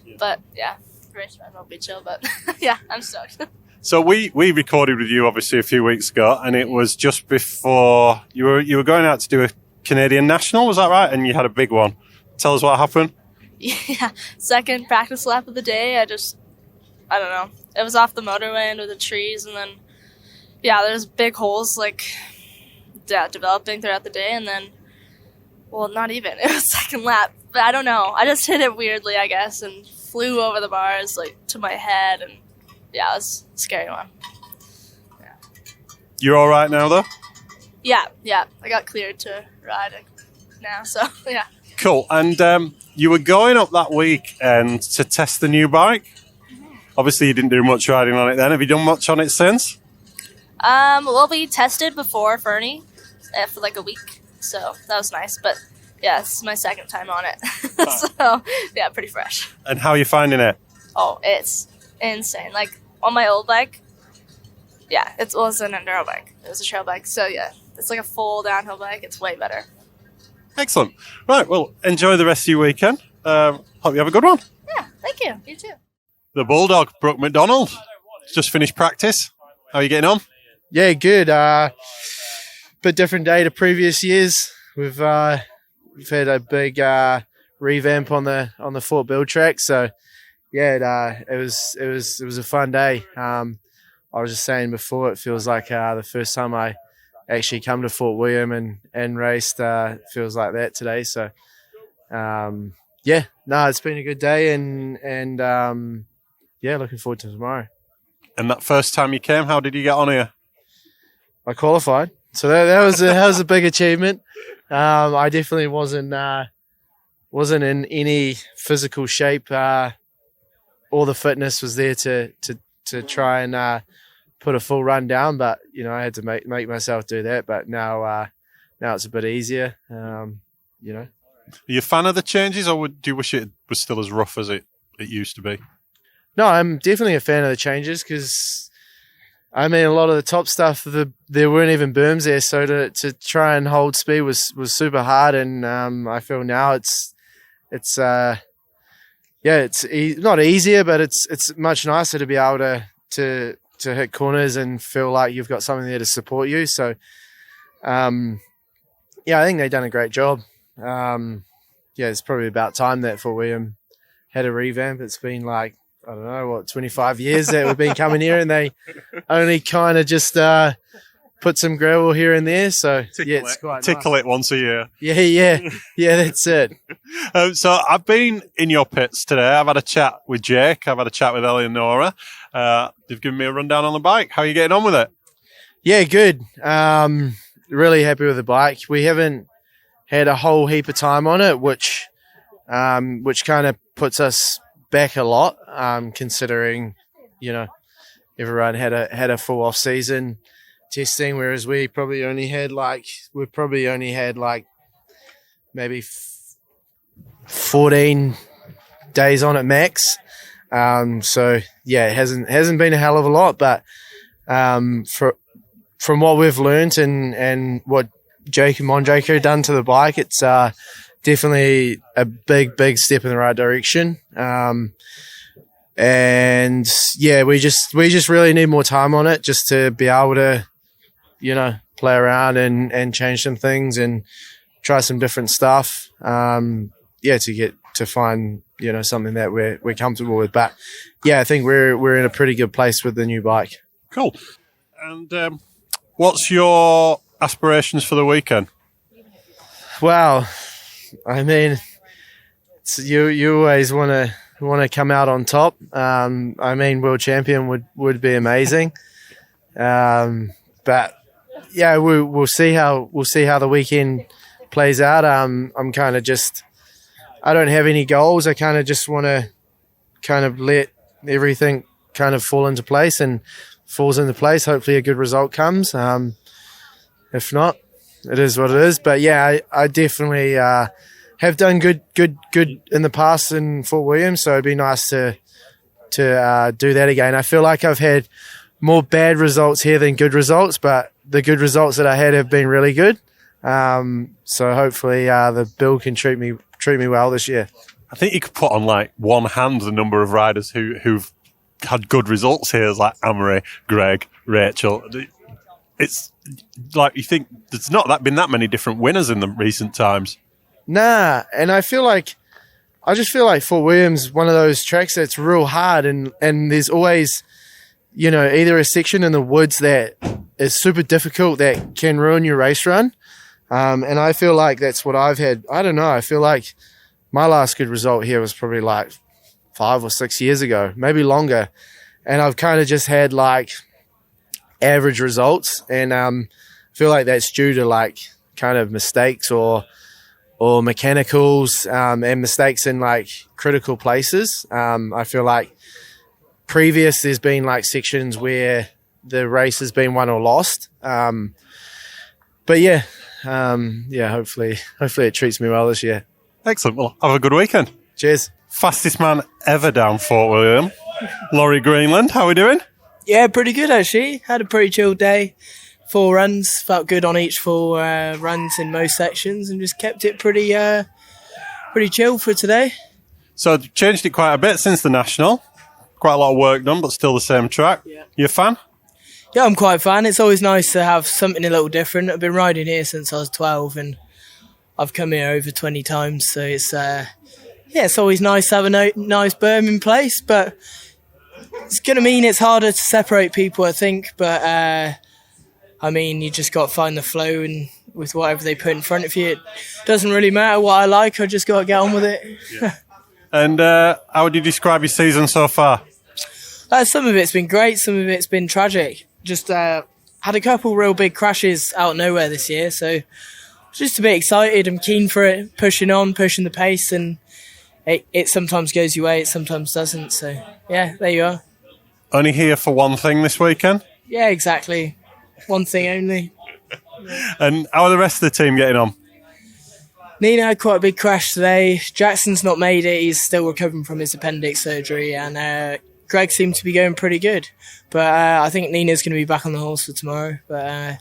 Yeah. But yeah, race run won't be chill, but yeah, I'm stoked. So we recorded with you obviously a few weeks ago, and it was just before you were going out to do a Canadian National, was that right? And you had a big one. Tell us what happened. Yeah, second practice lap of the day. I don't know. It was off the motorway under the trees, and then yeah, there's big holes developing throughout the day, and then not even. It was second lap, but I don't know. I just hit it weirdly, I guess, and flew over the bars to my head, and yeah, it was a scary one. Yeah. You're all right now, though? Yeah. I got cleared to ride now, so yeah. Cool. And you were going up that weekend to test the new bike. Obviously, you didn't do much riding on it then. Have you done much on it since? Well, we tested before Burney for like a week, so that was nice. But yeah, this is my second time on it. So yeah, pretty fresh. And how are you finding it? Oh, it's insane. Like on my old bike. Yeah, it was an enduro bike. It was a trail bike. So yeah, it's like a full downhill bike. It's way better. Excellent. Right, well, enjoy the rest of your weekend. Hope you have a good one. Yeah, thank you. You too. The Bulldog, Brooke McDonald, just finished practice. How are you getting on? Yeah, good. Bit different day to previous years. We've had a big revamp on the Fort Bill track, so yeah, it was a fun day. I was just saying before, it feels like the first time I actually come to Fort William and raced. Feels like that today. So yeah, no, it's been a good day, and yeah, looking forward to tomorrow. And that first time you came, how did you get on here? I qualified, so that was a big achievement. I definitely wasn't in any physical shape. All the fitness was there to try and put a full run down, but you know, I had to make myself do that. But now it's a bit easier. You know. Are you a fan of the changes, or do you wish it was still as rough as it used to be? No, I'm definitely a fan of the changes because, I mean, a lot of the top stuff, there weren't even berms there, so to try and hold speed was super hard, and I feel now it's not easier, but it's much nicer to be able to hit corners and feel like you've got something there to support you. So, yeah, I think they've done a great job. Yeah, it's probably about time that Fort William had a revamp. It's been like, I don't know, 25 years that we've been coming here, and they only kind of just put some gravel here and there. So yeah, it's quite tickle nice. It once a year. Yeah, that's it. So I've been in your pits today. I've had a chat with Jake. I've had a chat with Eleonora. They've given me a rundown on the bike. How are you getting on with it? Yeah, good. Really happy with the bike. We haven't had a whole heap of time on it, which kind of puts us back a lot, considering, you know, everyone had a full off season testing, whereas we probably only had maybe 14 days on it max. So yeah, it hasn't been a hell of a lot, but from what we've learnt and what Jake and Mondraker have done to the bike, it's definitely a big step in the right direction. And yeah, we just really need more time on it just to be able to, you know, play around and change some things and try some different stuff. Yeah, to find, you know, something that we're comfortable with. But yeah, I think we're in a pretty good place with the new bike. Cool. And what's your aspirations for the weekend? Well, I mean, you always want to come out on top. I mean, world champion would be amazing. But yeah, we'll see how the weekend plays out. I'm kind of just, I don't have any goals. I kind of just want to kind of let everything kind of fall into place, and falls into place. Hopefully a good result comes. If not, it is what it is. But yeah, I definitely have done good in the past in Fort William, so it'd be nice to do that again. I feel like I've had more bad results here than good results, but the good results that I had have been really good. So hopefully the bill can treat me well this year. I think you could put on like one hand the number of riders who've had good results here, like Amory, Greg, Rachel. It's like you think there's not been that many different winners in the recent times. Nah, and I just feel like Fort William's one of those tracks that's real hard, and there's always, you know, either a section in the woods that is super difficult that can ruin your race run. And I feel like that's what I've had. I don't know. I feel like my last good result here was probably like 5 or 6 years ago, maybe longer. And I've kind of just had like average results. And I feel like that's due to like kind of mistakes or mechanicals and mistakes in like critical places. I feel like there's been like sections where the race has been won or lost. But yeah, hopefully it treats me well this year. Excellent. Well, have a good weekend. Cheers. Fastest man ever down Fort William. Laurie Greenland, how are we doing? Yeah, pretty good actually. Had a pretty chill day. 4 runs, felt good on each 4 runs in most sections, and just kept it pretty chill for today. So I've changed it quite a bit since the National. Quite a lot of work done, but still the same track. Yeah. You a fan? Yeah, I'm quite a fan. It's always nice to have something a little different. I've been riding here since I was 12, and I've come here over 20 times, so it's always nice to have a nice berm in place, but it's going to mean it's harder to separate people, I think, but I mean, you just got to find the flow, and with whatever they put in front of you, it doesn't really matter what I like, I just got to get on with it. Yeah. And how would you describe your season so far? Some of it's been great, some of it's been tragic. Just had a couple real big crashes out of nowhere this year, so just a bit excited. I'm keen for it, pushing the pace, and it sometimes goes your way, it sometimes doesn't. So, yeah, there you are. Only here for one thing this weekend? Yeah, exactly. One thing only. And how are the rest of the team getting on? Nina had quite a big crash today. Jackson's not made it. He's still recovering from his appendix surgery. And Greg seemed to be going pretty good. But I think Nina's going to be back on the horse for tomorrow. But,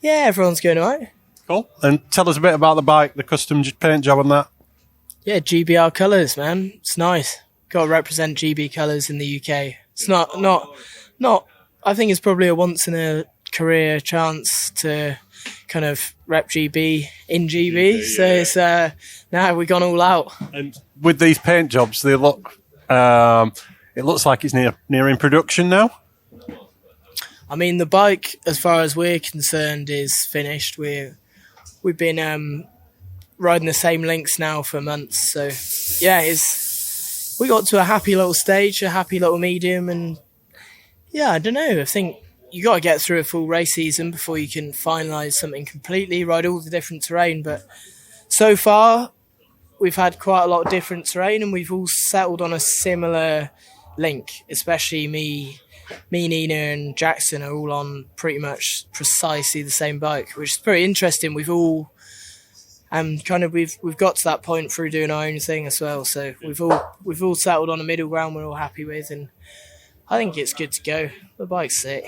yeah, everyone's going all right. Cool. And tell us a bit about the bike, the custom paint job on that. Yeah, GBR colours, man. It's nice. Got to represent GB colours in the UK. It's not. I think it's probably a once-in-a-career chance to kind of rep GB in GB. So it's now we've gone all out. And with these paint jobs, they look. It looks like it's near in production now. I mean, the bike, as far as we're concerned, is finished. We've been riding the same links now for months. So, yeah, we got to a happy little stage, a happy little medium. And, yeah, I don't know. I think you got to get through a full race season before you can finalise something completely, ride all the different terrain. But so far, we've had quite a lot of different terrain, and we've all settled on a similar link, especially me, Nina and Jackson are all on pretty much precisely the same bike, which is pretty interesting. We've all we've got to that point through doing our own thing as well. So we've all settled on a middle ground we're all happy with, and I think it's good to go. The bike's sick.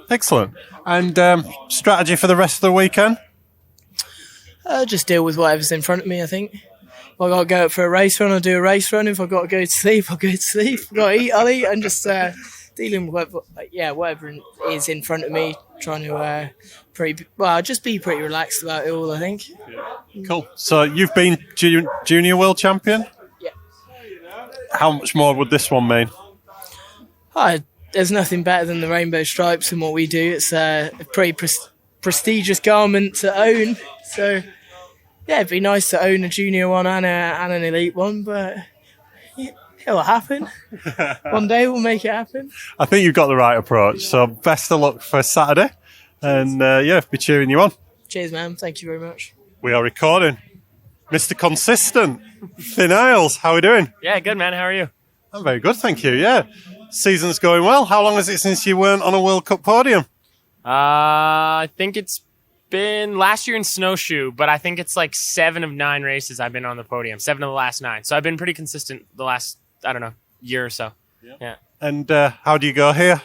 Excellent. And strategy for the rest of the weekend? Just deal with whatever's in front of me, I think. If I've got to go out for a race run, I'll do a race run. If I've got to go to sleep, I'll go to sleep. If I've got to eat, I'll eat. And just dealing with whatever is in front of me, trying to just be pretty relaxed about it all, I think. Cool. So you've been junior world champion? Yeah. How much more would this one mean? There's nothing better than the rainbow stripes in what we do. It's a pretty prestigious garment to own. So, yeah, it'd be nice to own a junior one and an elite one, but it'll happen. One day we'll make it happen. I think you've got the right approach. So best of luck for Saturday. And, be cheering you on. Cheers, man. Thank you very much. We are recording. Mr. Consistent, Finn Isles, how are we doing? Yeah, good, man. How are you? I'm very good, thank you, yeah. Season's going well. How long is it since you weren't on a World Cup podium? I think it's been last year in snowshoe, but I think it's like 7 of 9 races I've been on the podium. 7 of the last 9. So I've been pretty consistent the last, year or so. Yeah. And how do you go here?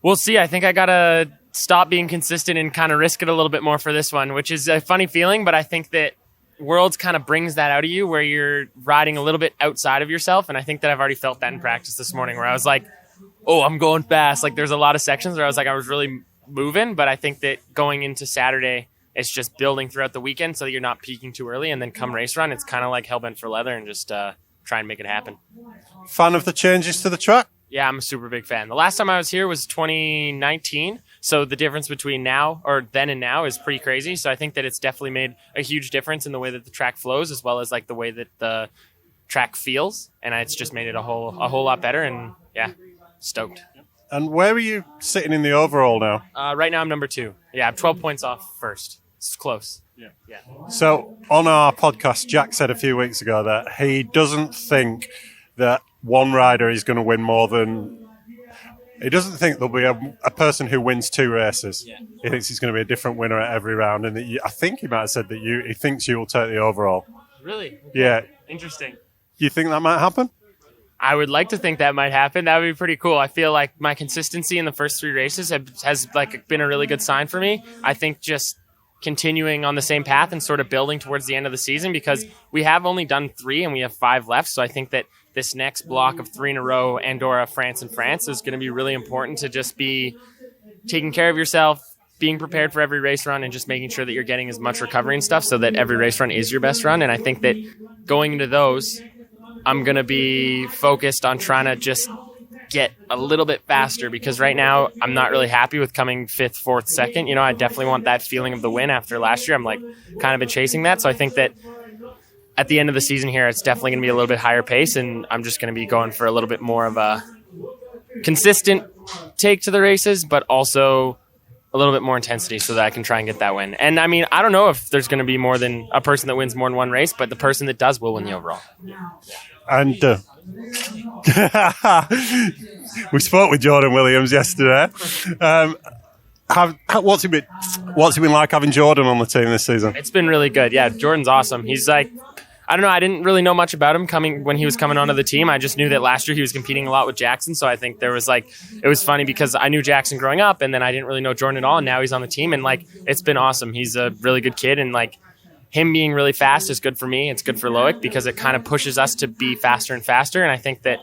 We'll see. I think I got to stop being consistent and kind of risk it a little bit more for this one, which is a funny feeling, but I think that Worlds kind of brings that out of you where you're riding a little bit outside of yourself. And I think that I've already felt that in practice this morning where I was like, oh, I'm going fast. Like there's a lot of sections where I was like, I was really moving, but I think that going into Saturday, it's just building throughout the weekend so that you're not peaking too early. And then come race run, it's kind of like hell bent for leather and just try and make it happen. Fan of the changes to the track? Yeah, I'm a super big fan. The last time I was here was 2019. So the difference between now or then and now is pretty crazy. So I think that it's definitely made a huge difference in the way that the track flows as well as like the way that the track feels. And it's just made it a whole lot better. And yeah, stoked. And where are you sitting in the overall now? Right now I'm number 2. Yeah, I'm 12 points off first. It's close. Yeah. So on our podcast, Jack said a few weeks ago that he doesn't think that one rider is going to win more than... He doesn't think there'll be a person who wins 2 races. Yeah. He thinks he's going to be a different winner at every round. And I think he might have said that he thinks you will take the overall. Really? Yeah. Interesting. Do you think that might happen? I would like to think that might happen. That would be pretty cool. I feel like my consistency in the first 3 races has like been a really good sign for me. I think just continuing on the same path and sort of building towards the end of the season, because we have only done 3 and we have 5 left. So I think that this next block of 3 in a row, Andorra, France, and France, is going to be really important to just be taking care of yourself, being prepared for every race run, and just making sure that you're getting as much recovery and stuff so that every race run is your best run. And I think that going into those, I'm going to be focused on trying to just get a little bit faster, because right now I'm not really happy with coming 5th, 4th, 2nd. You know, I definitely want that feeling of the win after last year. I'm like kind of been chasing that. So I think that at the end of the season here, it's definitely going to be a little bit higher pace, and I'm just going to be going for a little bit more of a consistent take to the races, but also a little bit more intensity so that I can try and get that win. And I mean, I don't know if there's going to be more than a person that wins more than one race, but the person that does will win the overall. And we spoke with Jordan Williams yesterday. What's it been like having Jordan on the team this season? It's been really good. Yeah, Jordan's awesome. He's like, I don't know, I didn't really know much about him when he was coming onto the team. I just knew that last year he was competing a lot with Jackson, so I think there was like, it was funny because I knew Jackson growing up, and then I didn't really know Jordan at all, and now he's on the team, and like, it's been awesome. He's a really good kid, and like, him being really fast is good for me. It's good for Loic because it kind of pushes us to be faster and faster, and I think that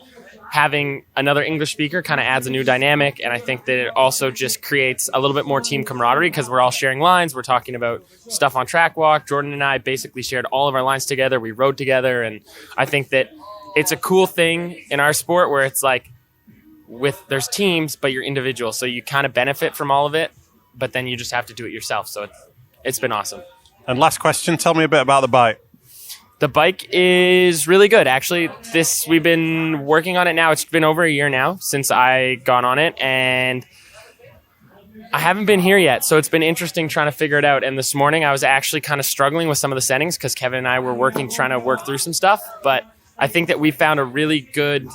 having another English speaker kind of adds a new dynamic, and I think that it also just creates a little bit more team camaraderie because we're all sharing lines. We're talking about stuff on track walk. Jordan and I basically shared all of our lines together. We rode together, and I think that it's a cool thing in our sport where it's like there's teams, but you're individual, so you kind of benefit from all of it, but then you just have to do it yourself. So it's been awesome. And last question, tell me a bit about the bike. The bike is really good. Actually, we've been working on it now. It's been over a year now since I got on it, and I haven't been here yet. So it's been interesting trying to figure it out. And this morning I was actually kind of struggling with some of the settings because Kevin and I were trying to work through some stuff. But I think that we found a really good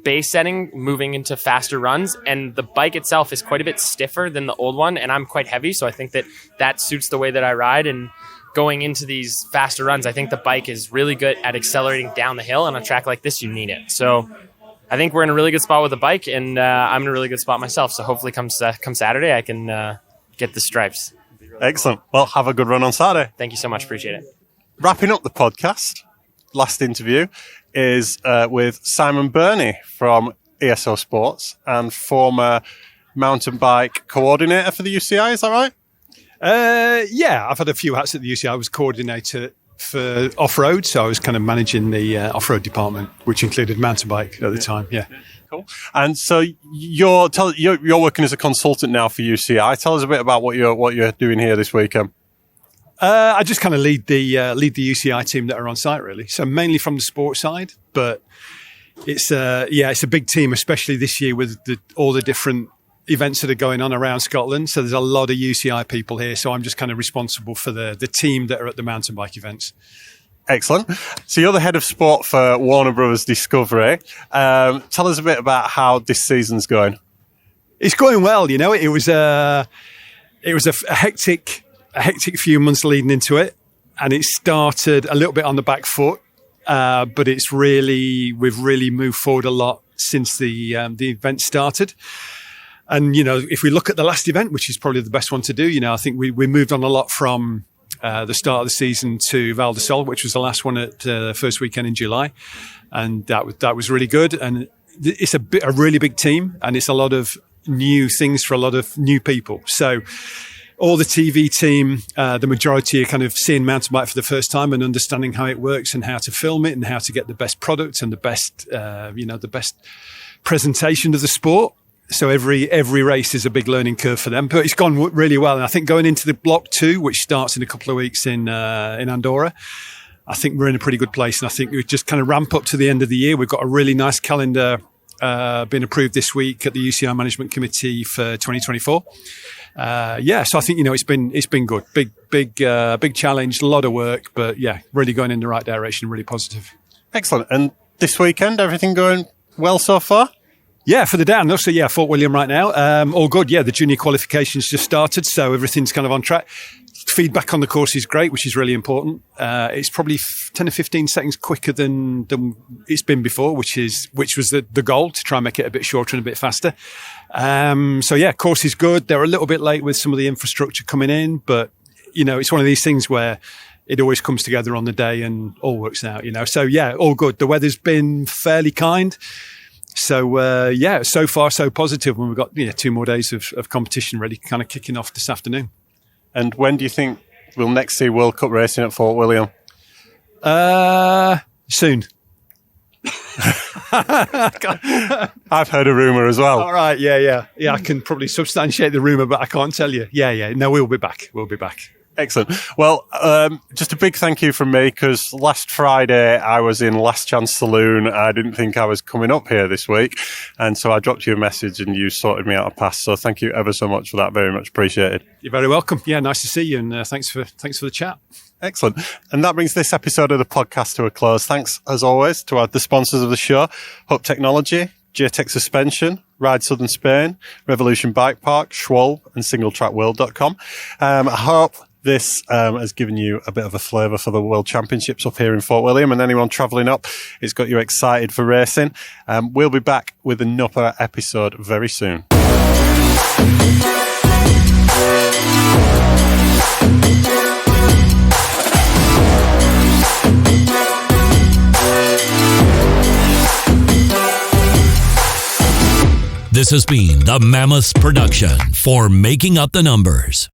base setting moving into faster runs, and the bike itself is quite a bit stiffer than the old one, and I'm quite heavy, so I think that suits the way that I ride. And going into these faster runs, I think the bike is really good at accelerating down the hill. On a track like this, you need it. So I think we're in a really good spot with the bike, and I'm in a really good spot myself. So hopefully come Saturday, I can get the stripes. Excellent. Well, have a good run on Saturday. Thank you so much. Appreciate it. Wrapping up the podcast, last interview is with Simon Burney from ESO Sports and former mountain bike coordinator for the UCI. Is that right? Yeah, I've had a few hats at the UCI. I was coordinator for off-road, so I was kind of managing the off-road department, which included mountain bike at the time. Yeah. Cool. And so you're working as a consultant now for UCI. Tell us a bit about what you're doing here this weekend. I just kind of lead the UCI team that are on site, really. So mainly from the sports side, but it's a big team, especially this year with all the different events that are going on around Scotland. So there's a lot of UCI people here. So I'm just kind of responsible for the team that are at the mountain bike events. Excellent. So you're the head of sport for Warner Brothers Discovery. Tell us a bit about how this season's going. It's going well. You know, it was a hectic few months leading into it, and it started a little bit on the back foot, but we've really moved forward a lot since the event started. And, you know, if we look at the last event, which is probably the best one to do, you know, I think we moved on a lot from the start of the season to Val di Sole, which was the last one at the first weekend in July. And that was really good. And it's a really big team, and it's a lot of new things for a lot of new people. So all the TV team, the majority are kind of seeing mountain bike for the first time and understanding how it works and how to film it and how to get the best product and the best presentation of the sport. So every race is a big learning curve for them, but it's gone really well. And I think going into the block 2, which starts in a couple of weeks in Andorra, I think we're in a pretty good place. And I think we just kind of ramp up to the end of the year. We've got a really nice calendar been approved this week at the UCI Management Committee for 2024. So I think, you know, it's been good. Big challenge, a lot of work, but yeah, really going in the right direction, really positive. Excellent. And this weekend, everything going well so far? Yeah, for the down. Also, yeah, Fort William right now. All good. Yeah, the junior qualifications just started, so everything's kind of on track. Feedback on the course is great, which is really important. It's probably 10 or 15 seconds quicker than it's been before, which was the goal, to try and make it a bit shorter and a bit faster. So yeah, course is good. They're a little bit late with some of the infrastructure coming in, but it's one of these things where it always comes together on the day and all works out. So yeah, all good. The weather's been fairly kind. So, yeah, so far so positive when we've got 2 more days of competition really kind of kicking off this afternoon. And when do you think we'll next see World Cup racing at Fort William? Soon. I've heard a rumour as well. All right, yeah. I can probably substantiate the rumour, but I can't tell you. Yeah. No, we'll be back. Excellent. Well, just a big thank you from me, because last Friday I was in Last Chance Saloon. I didn't think I was coming up here this week, and so I dropped you a message and you sorted me out a pass. So thank you ever so much for that. Very much appreciated. You're very welcome. Yeah, nice to see you, and thanks for the chat. Excellent. And that brings this episode of the podcast to a close. Thanks, as always, to the sponsors of the show, Hope Technology, JTech Suspension, Ride Southern Spain, Revolution Bike Park, Schwalbe, and SingleTrackWorld.com. I hope this has given you a bit of a flavour for the World Championships up here in Fort William, and anyone travelling up, it's got you excited for racing. We'll be back with another episode very soon. This has been the Mammoth production for Making Up the Numbers.